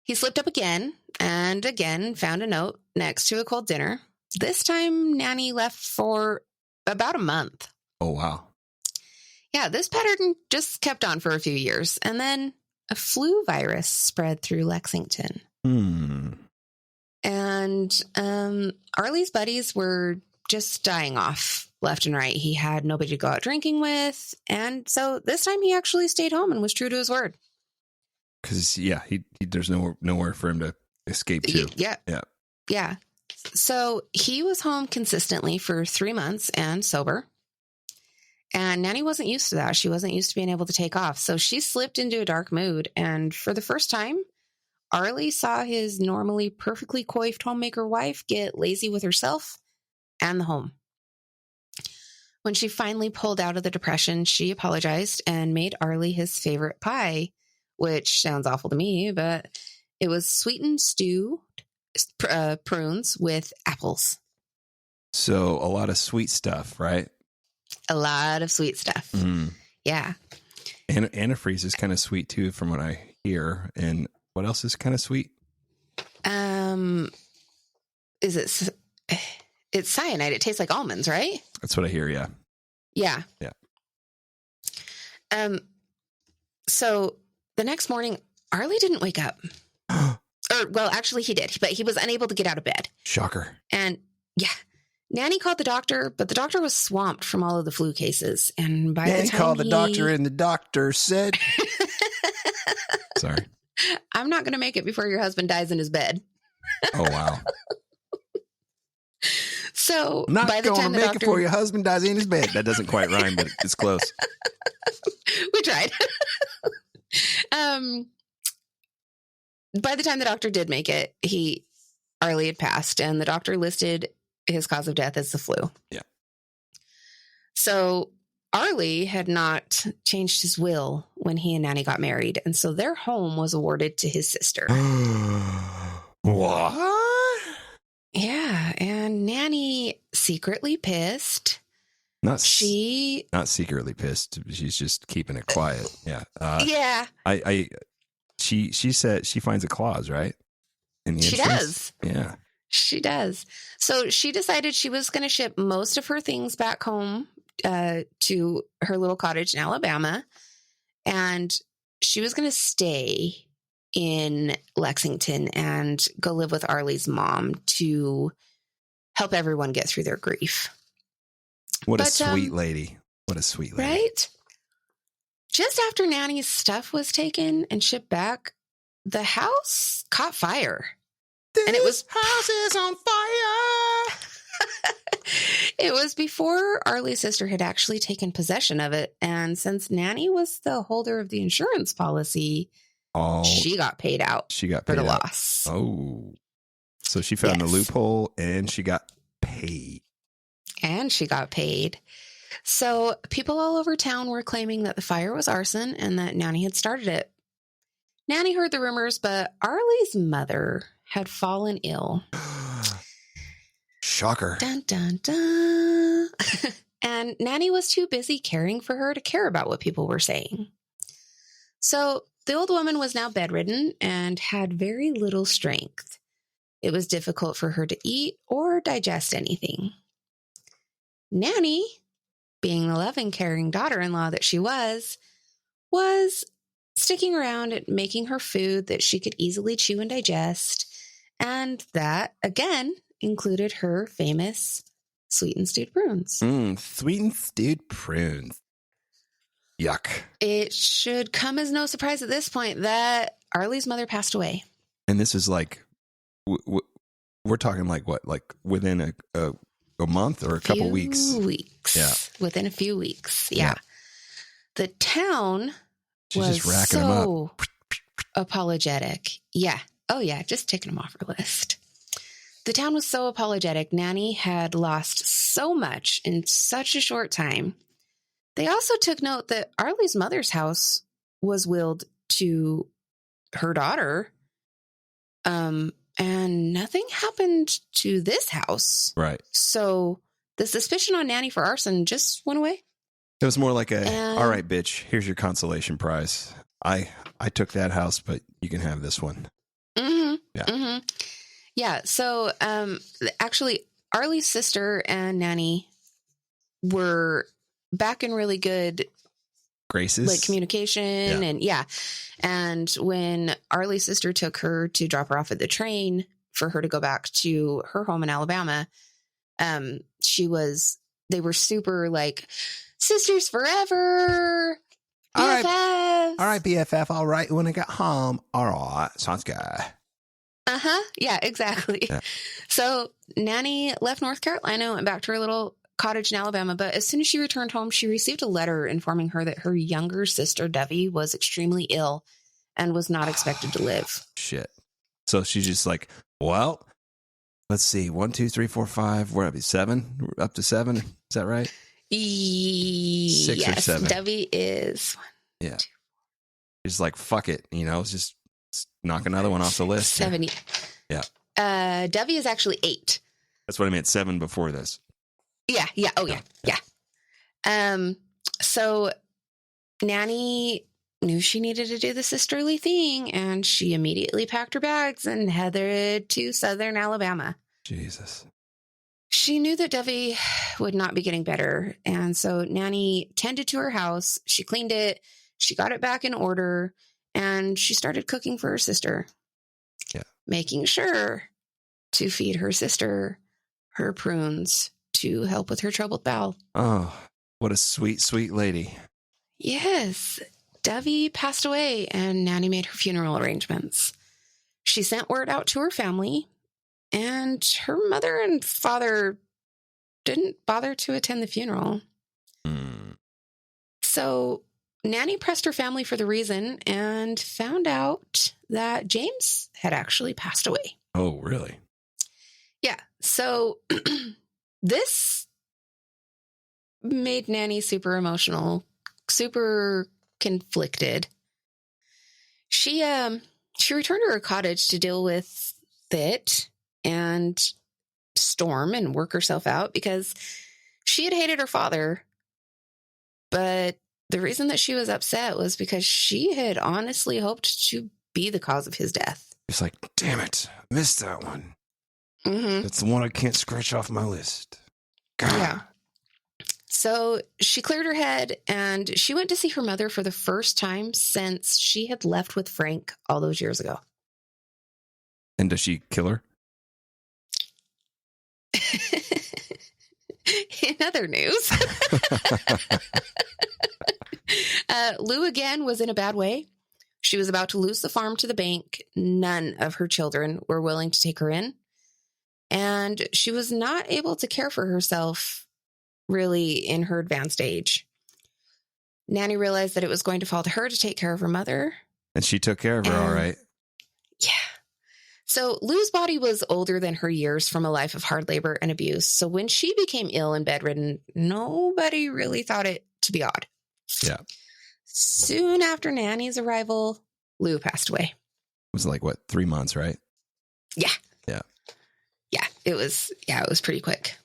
He slipped up again and again found a note next to a cold dinner. This time, Nannie left for about a month. Oh, wow. Yeah, this pattern just kept on for a few years. And then a flu virus spread through Lexington. And Arlie's buddies were just dying off left and right. He had nobody to go out drinking with. And so this time he actually stayed home and was true to his word. Because, yeah, he there's nowhere for him to escape to. Yeah. So he was home consistently for 3 months and sober. And Nannie wasn't used to that. She wasn't used to being able to take off. So she slipped into a dark mood. And for the first time, Arlie saw his normally perfectly coiffed homemaker wife get lazy with herself and the home. When she finally pulled out of the depression, she apologized and made Arlie his favorite pie, which sounds awful to me, but it was sweetened stewed prunes with apples. So a lot of sweet stuff, right? A lot of sweet stuff. Yeah. And antifreeze is kind of sweet too, from what I hear. And what else is kind of sweet? It's cyanide. It tastes like almonds, right? That's what I hear. Yeah. Yeah. So the next morning, Arlie didn't wake up. Well, actually he did, but he was unable to get out of bed. Shocker. And yeah, Nannie called the doctor, but the doctor was swamped from all of the flu cases. And by the time called the doctor, and the doctor said, sorry, I'm not going to make it before your husband dies in his bed. Oh, wow. So Not by the going to time the make doctor, it for your husband dies in his bed. That doesn't quite rhyme, but it's close. we tried. By the time the doctor did make it, Arlie had passed, and the doctor listed his cause of death as the flu. Yeah. So Arlie had not changed his will when he and Nannie got married, and so their home was awarded to his sister. What? Yeah, and Nannie secretly pissed. Not secretly pissed. She's just keeping it quiet. Yeah. Yeah. She said she finds a clause, right? In the She insurance? does. Yeah. She does. So she decided she was going to ship most of her things back home to her little cottage in Alabama. And she was going to stay in Lexington and go live with Arlie's mom to help everyone get through their grief. What a sweet lady. What a sweet lady. Right? Just after Nannie's stuff was taken and shipped back, the house caught fire. And it was house is on fire. It was before Arlie's sister had actually taken possession of it. And since Nannie was the holder of the insurance policy, she got paid out for the loss. Oh. So she found the loophole and she got paid. So people all over town were claiming that the fire was arson and that Nannie had started it. Nannie heard the rumors, but Arlie's mother had fallen ill. Shocker. Dun, dun, dun. And Nannie was too busy caring for her to care about what people were saying. So the old woman was now bedridden and had very little strength. It was difficult for her to eat or digest anything. Nannie, being the loving, caring daughter-in-law that she was sticking around and making her food that she could easily chew and digest. And that, again, included her famous sweet and stewed prunes. Sweet and stewed prunes. Yuck. It should come as no surprise at this point that Arlie's mother passed away. And this is like, we're talking like what? Like within a month or a couple weeks? Yeah. Within a few weeks. Yeah. The town She's was just racking them up. Apologetic. Yeah. Oh, yeah. Just ticking them off her list. The town was so apologetic. Nannie had lost so much in such a short time. They also took note that Arlie's mother's house was willed to her daughter. And nothing happened to this house. Right. So the suspicion on Nannie for arson just went away. It was more like all right, bitch, here's your consolation prize. I took that house, but you can have this one. Mm-hmm. Yeah. Mm-hmm. Yeah. So actually, Arlie's sister and Nannie were back in really good graces, like communication. And when Arlie's sister took her to drop her off at the train for her to go back to her home in Alabama, they were super like sisters forever. BFFs. All right, BFF. All right. When I got home. All right. Sounds good. Uh-huh. Yeah, exactly. Yeah. So Nannie left North Carolina and went back to her little cottage in Alabama. But as soon as she returned home, she received a letter informing her that her younger sister, Debbie, was extremely ill and was not expected to live. Shit. So she's just like, well, let's see. 1, 2, 3, 4, 5. We're up to 7. We're up to 7. Is that right? 6 or 7. Debbie is 1, 2. She's like, fuck it. Just knock another one off the list. 70. Yeah. Debbie is actually 8. That's what I meant. 7 before this. Yeah. Yeah. Oh, yeah. Yeah. So Nannie knew she needed to do the sisterly thing, and she immediately packed her bags and headed to southern Alabama. Jesus. She knew that Debbie would not be getting better, and so Nannie tended to her house. She cleaned it. She got it back in order, and she started cooking for her sister. Yeah. Making sure to feed her sister her prunes to help with her troubled bowel. Oh, what a sweet, sweet lady. Yes. Debbie passed away, and Nannie made her funeral arrangements. She sent word out to her family, and her mother and father didn't bother to attend the funeral. Mm. So Nannie pressed her family for the reason and found out that James had actually passed away. Oh, really? Yeah. So this made Nannie super emotional, super conflicted. She returned to her cottage to deal with it and storm and work herself out because she had hated her father. But the reason that she was upset was because she had honestly hoped to be the cause of his death. It's like, damn it, I missed that one. Mm-hmm. That's the one I can't scratch off my list. God. Yeah. So she cleared her head and she went to see her mother for the first time since she had left with Frank all those years ago. And does she kill her? In other news, Lou again was in a bad way. She was about to lose the farm to the bank. None of her children were willing to take her in. And she was not able to care for herself really in her advanced age. Nannie realized that it was going to fall to her to take care of her mother. And she took care of her, all right. Yeah. So Lou's body was older than her years from a life of hard labor and abuse. So when she became ill and bedridden, nobody really thought it to be odd. Yeah. Soon after Nannie's arrival, Lou passed away. It was like, what, 3 months, right? Yeah. Yeah. Yeah, it was pretty quick.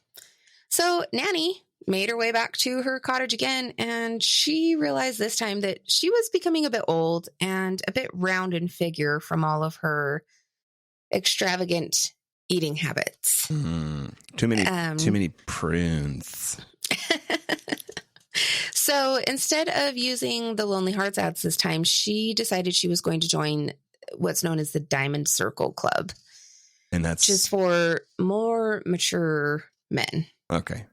So Nannie made her way back to her cottage again, and she realized this time that she was becoming a bit old and a bit round in figure from all of her extravagant eating habits. Too many prunes. So instead of using the Lonely Hearts ads this time, she decided she was going to join what's known as the Diamond Circle Club. And that's just for more mature men. okay.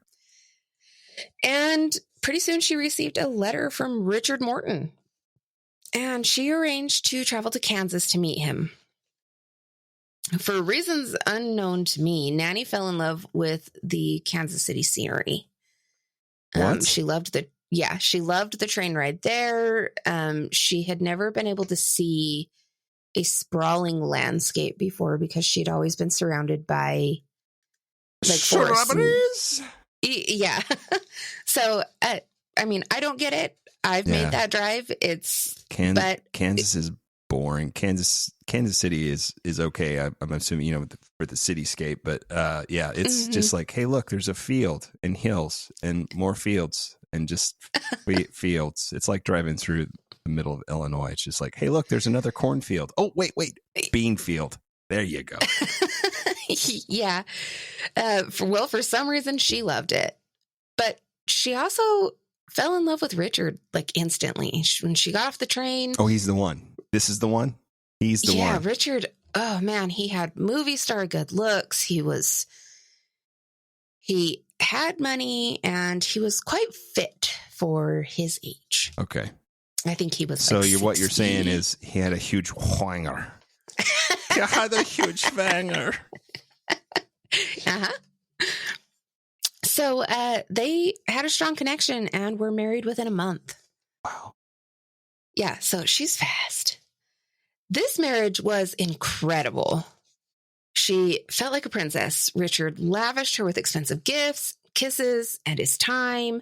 And pretty soon she received a letter from Richard Morton. And she arranged to travel to Kansas to meet him. For reasons unknown to me, Nannie fell in love with the Kansas City scenery. What? She loved the train ride there. She had never been able to see a sprawling landscape before because she'd always been surrounded by like forests. Yeah. So, I mean, I don't get it. I've made that drive. Kansas is boring. Kansas City is okay. I'm assuming, for the cityscape, but it's just like, hey, look, there's a field and hills and more fields and just fields. It's like driving through the middle of Illinois. It's just like, hey, look, there's another cornfield. Oh, wait, bean field. There you go. Yeah. For some reason, she loved it. But she also fell in love with Richard, like, instantly. When she got off the train. Oh, he's the one. This is the one? He's the one. Yeah, Richard. Oh, man. He had movie star good looks. He had money, and he was quite fit for his age. Okay. I think he was so like what you're saying is he had a huge whanger. He had a huge wanger. Uh-huh. So they had a strong connection and were married within a month. Wow. Yeah, so she's fast. This marriage was incredible. She felt like a princess. Richard lavished her with expensive gifts, kisses, and his time.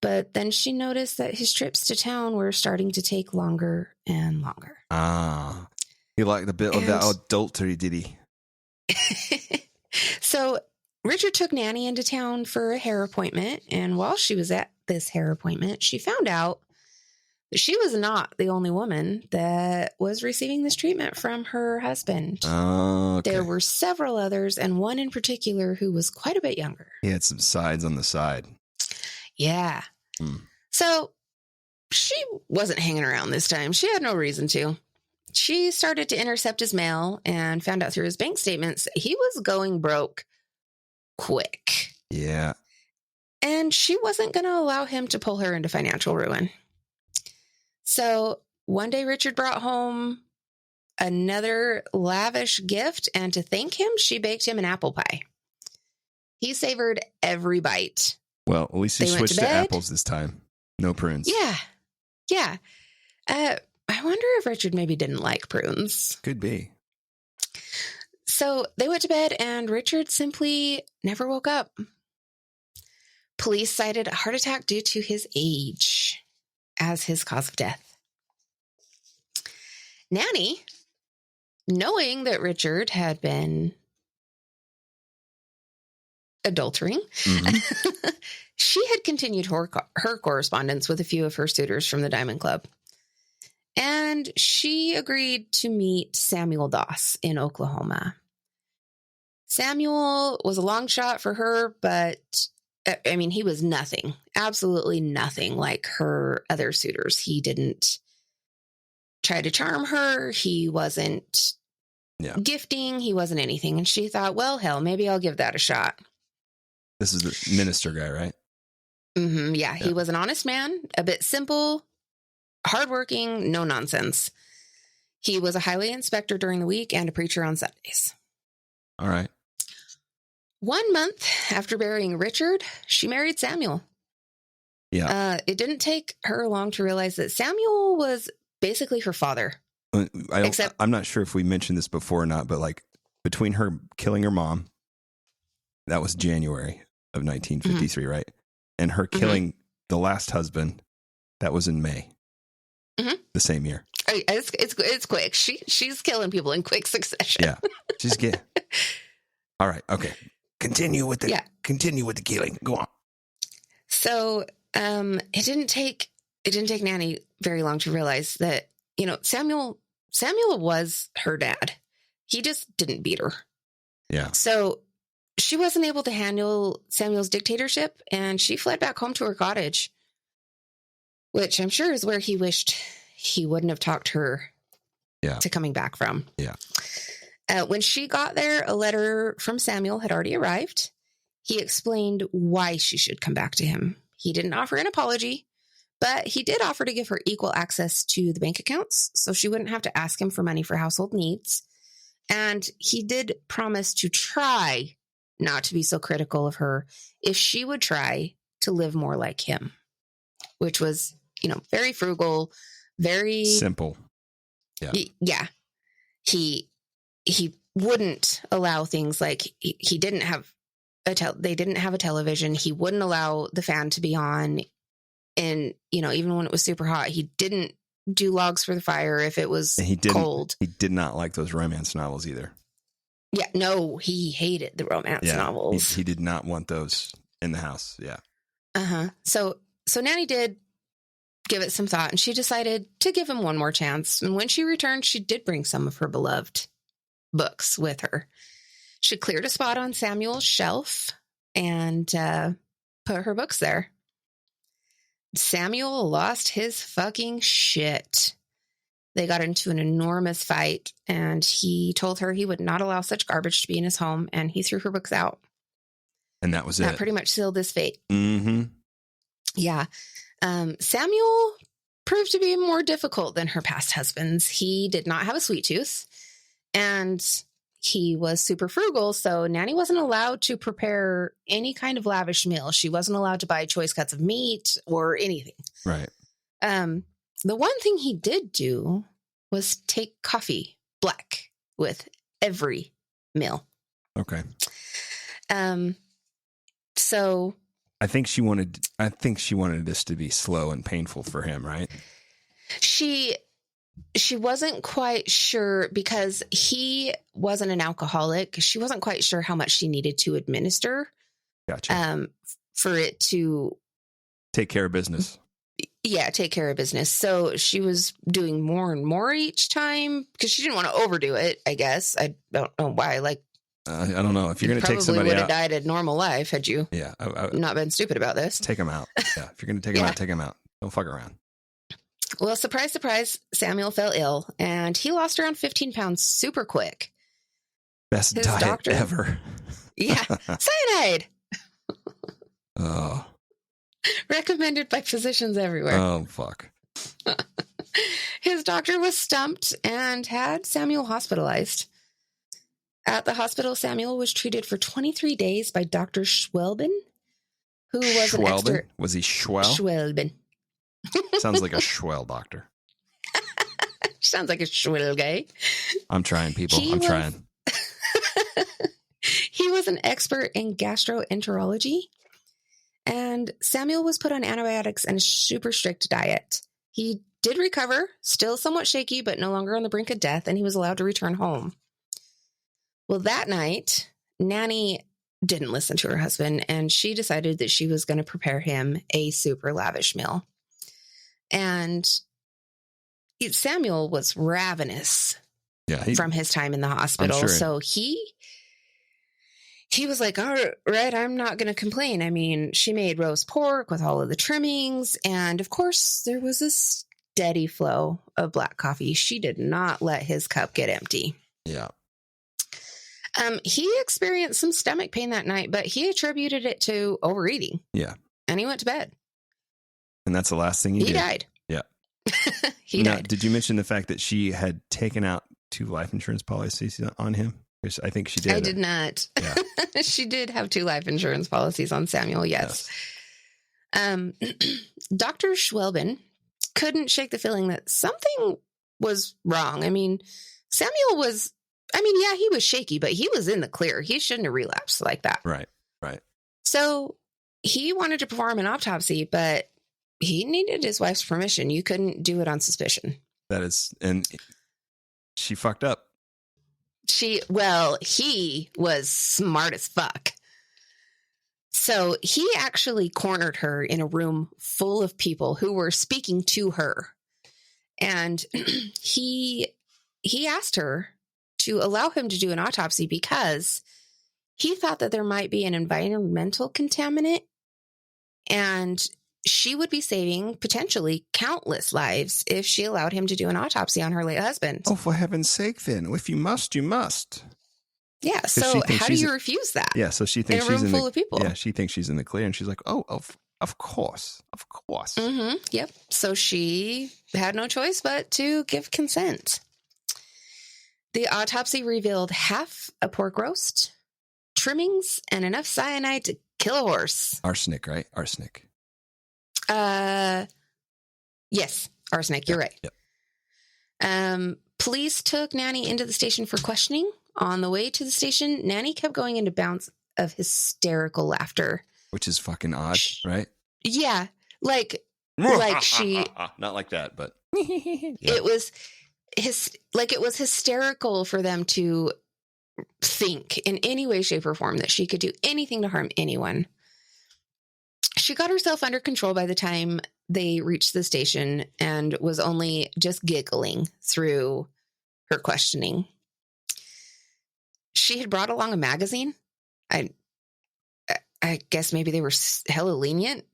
But then she noticed that his trips to town were starting to take longer and longer. Ah. He liked a bit of that adultery, did he? So Richard took Nannie into town for a hair appointment. And while she was at this hair appointment, she found out that she was not the only woman that was receiving this treatment from her husband. Okay. There were several others, and one in particular who was quite a bit younger. He had some sides on the side. Yeah. So she wasn't hanging around this time. She had no reason to. She started to intercept his mail and found out through his bank statements that he was going broke quick. Yeah. And she wasn't going to allow him to pull her into financial ruin. So one day Richard brought home another lavish gift, and to thank him, she baked him an apple pie. He savored every bite. Well, at least he They went to switched to bed. apples this time. No prunes. Yeah. I wonder if Richard maybe didn't like prunes. Could be. So they went to bed and Richard simply never woke up. Police cited a heart attack due to his age as his cause of death. Nannie, knowing that Richard had been adultering, she had continued her correspondence with a few of her suitors from the Diamond Club. And she agreed to meet Samuel Doss in Oklahoma. Samuel was a long shot for her, but I mean, he was nothing, absolutely nothing like her other suitors. He didn't try to charm her. He wasn't gifting. He wasn't anything. And she thought, well, hell, maybe I'll give that a shot. This is the minister guy, right? Yeah, he was an honest man, a bit simple, hardworking, no nonsense. He was a highway inspector during the week and a preacher on Sundays. All right. 1 month after burying Richard, she married Samuel. Yeah. It didn't take her long to realize that Samuel was basically her father. I'm not sure if we mentioned this before or not, but like between her killing her mom, that was January of 1953, right? And her killing the last husband, that was in May, the same year. It's quick. She's killing people in quick succession. Yeah, she's getting. All right, okay. Continue with the killing. Go on. So, it didn't take Nannie very long to realize that, Samuel was her dad. He just didn't beat her. Yeah. So she wasn't able to handle Samuel's dictatorship, and she fled back home to her cottage, which I'm sure is where he wished he wouldn't have talked her to coming back from. Yeah. When she got there, a letter from Samuel had already arrived. He explained why she should come back to him. He didn't offer an apology, but he did offer to give her equal access to the bank accounts so she wouldn't have to ask him for money for household needs. And he did promise to try not to be so critical of her if she would try to live more like him, which was, very frugal, very simple. Yeah. Yeah. He wouldn't allow things like he didn't have they didn't have a television. He wouldn't allow the fan to be on. And, even when it was super hot, he didn't do logs for the fire if it was cold. He did not like those romance novels either. Yeah, no, he hated the romance novels. He did not want those in the house. Yeah. So Nannie did give it some thought, and she decided to give him one more chance. And when she returned, she did bring some of her beloved books with her. She cleared a spot on Samuel's shelf and put her books there. Samuel lost his fucking shit. They got into an enormous fight, and he told her he would not allow such garbage to be in his home, and he threw her books out. And that was it. That pretty much sealed his fate. Mm-hmm. Yeah. Samuel proved to be more difficult than her past husbands. He did not have a sweet tooth, and he was super frugal, so Nannie wasn't allowed to prepare any kind of lavish meal. She wasn't allowed to buy choice cuts of meat or anything. Right. The one thing he did do was take coffee black with every meal. Okay. So I think she wanted this to be slow and painful for him, right? She wasn't quite sure because he wasn't an alcoholic. She wasn't quite sure how much she needed to administer. Gotcha. For it to take care of business. Yeah, take care of business. So she was doing more and more each time because she didn't want to overdo it, I guess. I don't know why. Like, I don't know. If you're going to take somebody probably would have out, died a normal life had you not been stupid about this. Take them out. Yeah, if you're going to take them out, take them out. Don't fuck around. Well, surprise, surprise, Samuel fell ill, and he lost around 15 pounds super quick. Best diet ever. Yeah, cyanide. Oh. Recommended by physicians everywhere. Oh, fuck. His doctor was stumped and had Samuel hospitalized. At the hospital, Samuel was treated for 23 days by Dr. Schwelben, who was an Schwelben? expert. Was he Schwell? Schwelben. Sounds like a Schwell doctor. Sounds like a Schwell guy. I'm trying, people. I'm trying. He was an expert in gastroenterology, and Samuel was put on antibiotics and a super strict diet. He did recover, still somewhat shaky, but no longer on the brink of death, and he was allowed to return home. Well, that night, Nannie didn't listen to her husband, and she decided that she was going to prepare him a super lavish meal. And Samuel was ravenous from his time in the hospital. Sure. So he was like, all right, I'm not going to complain. I mean, she made roast pork with all of the trimmings. And of course, there was a steady flow of black coffee. She did not let his cup get empty. Yeah. He experienced some stomach pain that night, but he attributed it to overeating. Yeah. And he went to bed. And that's the last thing he did. He died. Yeah. He died. Did you mention the fact that she had taken out 2 life insurance policies on him? Because I think she did. I did not. Yeah. She did have 2 life insurance policies on Samuel, yes. Dr. Schwelben couldn't shake the feeling that something was wrong. I mean, Samuel was, yeah, he was shaky, but he was in the clear. He shouldn't have relapsed like that. Right. So he wanted to perform an autopsy, but he needed his wife's permission. You couldn't do it on suspicion. That is, and she fucked up. He was smart as fuck. So he actually cornered her in a room full of people who were speaking to her. And he asked her to allow him to do an autopsy because he thought that there might be an environmental contaminant and she would be saving potentially countless lives if she allowed him to do an autopsy on her late husband. Oh, for heaven's sake, then. If you must, you must. Yeah, so how do you refuse that? Yeah, so she thinks in a room full of people. Yeah, she thinks she's in the clear, and she's like, "Oh, of course." Mm-hmm. Yep. So she had no choice but to give consent. The autopsy revealed half a pork roast, trimmings, and enough cyanide to kill a horse. Arsenic, right? Arsenic. Yes, arsenic. You're right. Yep. Police took Nannie into the station for questioning. On the way to the station, Nannie kept going into bouts of hysterical laughter. Which is fucking odd, right? Yeah. Like she... Not like that, but... It was hysterical for them to think in any way, shape, or form that she could do anything to harm anyone. She got herself under control by the time they reached the station and was only just giggling through her questioning. She had brought along a magazine. I guess maybe they were hella lenient.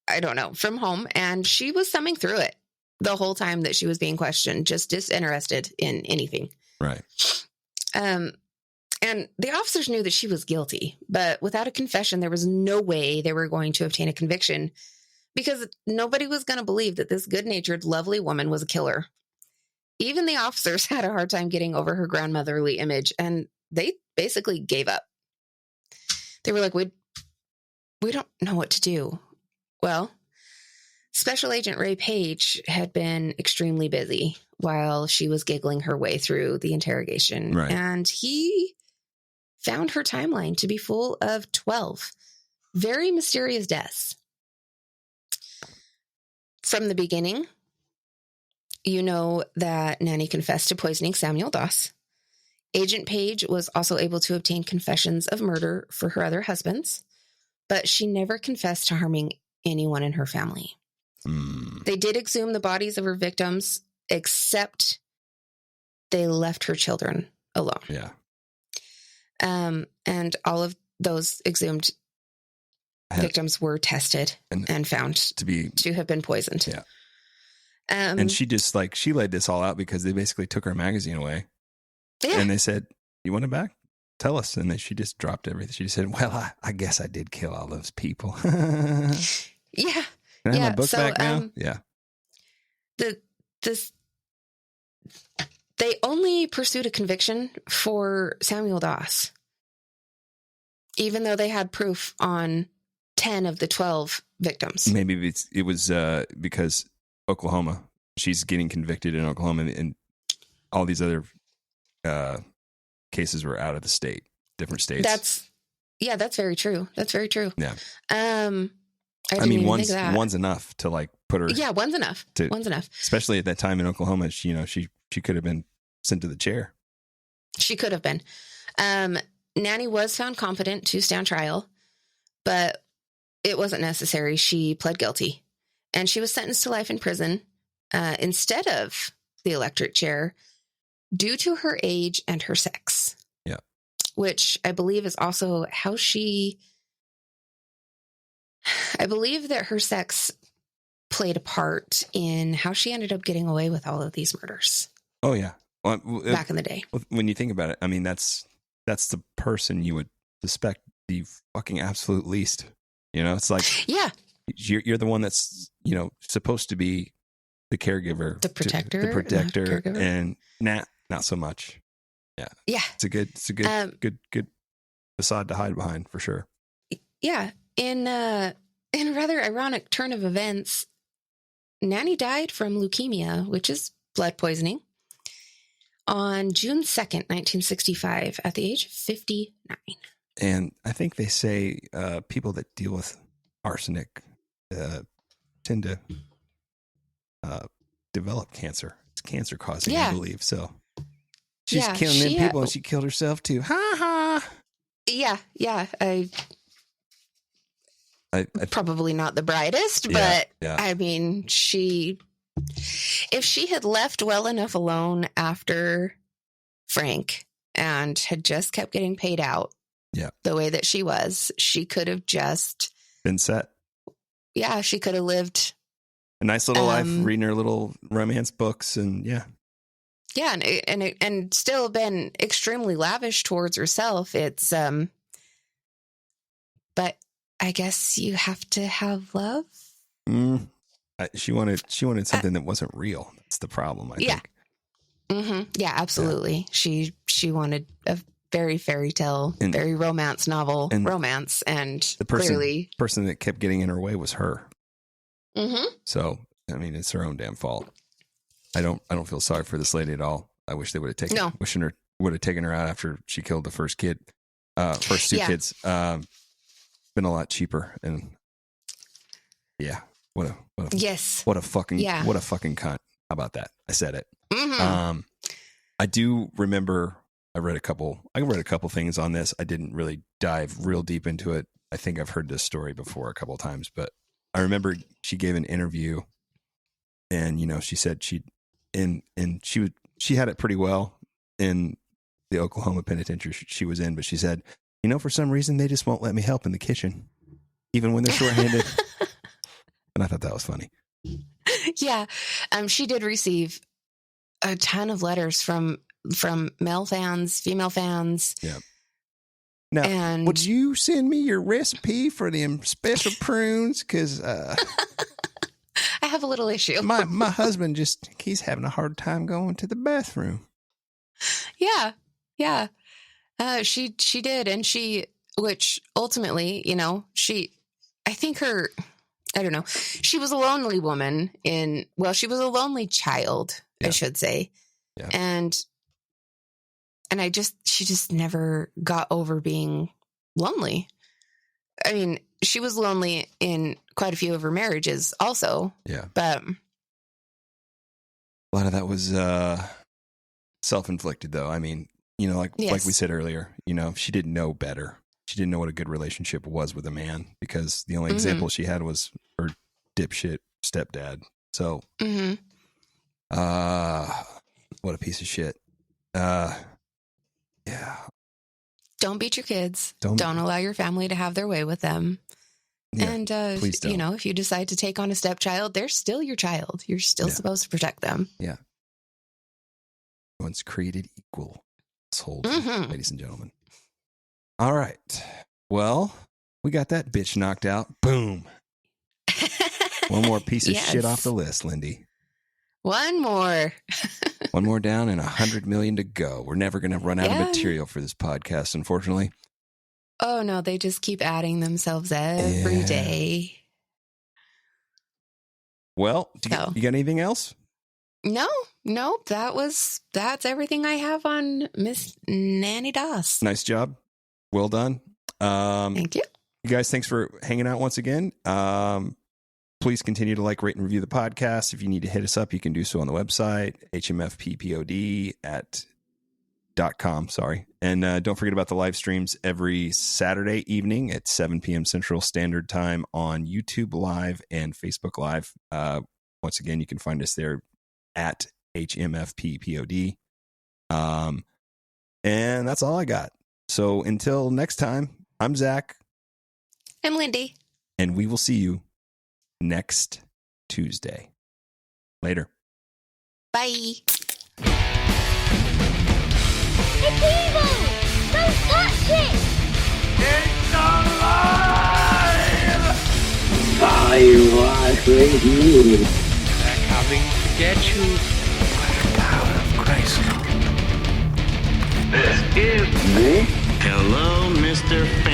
I don't know, from home. And she was thumbing through it the whole time that she was being questioned, just disinterested in anything. Right. And the officers knew that she was guilty, but without a confession, there was no way they were going to obtain a conviction because nobody was going to believe that this good-natured, lovely woman was a killer. Even the officers had a hard time getting over her grandmotherly image, and they basically gave up. They were like, we don't know what to do. Well, Special Agent Ray Page had been extremely busy while she was giggling her way through the interrogation. Right. And he found her timeline to be full of 12 very mysterious deaths. From the beginning, you know that Nannie confessed to poisoning Samuel Doss. Agent Page was also able to obtain confessions of murder for her other husbands, but she never confessed to harming anyone in her family. They did exhume the bodies of her victims, except they left her children alone. Yeah. And all of those exhumed victims were tested and found to have been poisoned. Yeah. And she just she laid this all out because they basically took her magazine away. Yeah. And they said, "You want it back? Tell us." And then she just dropped everything. She just said, "Well, I guess I did kill all those people." Yeah. Can I have my book back now? Yeah. The They only pursued a conviction for Samuel Doss, even though they had proof on 10 of the 12 victims. Maybe it was because Oklahoma, she's getting convicted in Oklahoma, and all these other cases were out of the state, different states. That's very true. That's very true. Yeah. I mean, one's enough to like put her. Yeah, one's enough. One's enough. Especially at that time in Oklahoma, she could have been sent to the chair. She could have been. Nannie was found competent to stand trial, but it wasn't necessary. She pled guilty, and she was sentenced to life in prison instead of the electric chair due to her age and her sex. Yeah. Which I believe is also how I believe that her sex played a part in how she ended up getting away with all of these murders. Oh, yeah. Well, back in the day. When you think about it, I mean, that's the person you would suspect the fucking absolute least. You know, it's like, yeah, you're the one that's, supposed to be the caregiver, the protector, and not so much. Yeah. Yeah. It's a good facade to hide behind for sure. Yeah. In a rather ironic turn of events, Nannie died from leukemia, which is blood poisoning, on June 2nd, 1965, at the age of 59. And I think they say people that deal with arsenic tend to develop cancer. It's cancer causing, I believe. So she's killing them people, and she killed herself too. Ha ha. Yeah. I probably not the brightest, but I mean, if she had left well enough alone after Frank and had just kept getting paid out the way that she was, she could have just been set. Yeah, she could have lived a nice little life, reading her little romance books, and and still been extremely lavish towards herself. It's but I guess you have to have love. She wanted something that wasn't real. That's the problem, I think. Mm-hmm. Yeah, absolutely. Yeah. She wanted a very fairy tale, very romance novel romance, and the person that kept getting in her way was her. Mm-hmm. So I mean, it's her own damn fault. I don't feel sorry for this lady at all. I wish they would have taken her out after she killed the first kid, first two kids. Been a lot cheaper, and what a fucking cunt. How about that? I said it. Mm-hmm. I do remember I read a couple things on this. I didn't really dive real deep into it. I think I've heard this story before a couple of times, but I remember she gave an interview, and she said she had it pretty well in the Oklahoma penitentiary she was in, but she said, for some reason they just won't let me help in the kitchen, even when they're shorthanded. And I thought that was funny. Yeah. She did receive a ton of letters from male fans, female fans. Yeah. Now, would you send me your recipe for them special prunes? Because I have a little issue. My husband he's having a hard time going to the bathroom. Yeah. Yeah. She did. And which ultimately, I don't know. She was a lonely woman she was a lonely child, I should say. Yeah. And she just never got over being lonely. I mean, she was lonely in quite a few of her marriages also. Yeah. But a lot of that was self-inflicted, though. I mean, like we said earlier, she didn't know better. She didn't know what a good relationship was with a man, because the only example she had was her dipshit stepdad. So, what a piece of shit. Yeah. Don't beat your kids. Don't allow your family to have their way with them. Yeah, and, please don't. If you decide to take on a stepchild, they're still your child. You're still supposed to protect them. Yeah. Everyone's created equal. Ladies and gentlemen. All right. Well, we got that bitch knocked out. Boom. One more piece of shit off the list, Lindy. One more. One more down and 100 million to go. We're never going to run out of Yeah. material for this podcast, unfortunately. Oh, no, they just keep adding themselves every Yeah. day. Well, So. you got anything else? No, that's everything I have on Miss Nannie Doss. Nice job. Well done. Thank you. You guys, thanks for hanging out once again. Please continue to like, rate, and review the podcast. If you need to hit us up, you can do so on the website, hmfppod.com. Sorry. And don't forget about the live streams every Saturday evening at 7 p.m. Central Standard Time on YouTube Live and Facebook Live. Once again, you can find us there at hmfppod. And that's all I got. So until next time, I'm Zach. I'm Lindy. And we will see you next Tuesday. Later. Bye. It's evil! Don't touch it! I was with you. They're coming to get you. Power of Christ. Hello, Mr. Fancy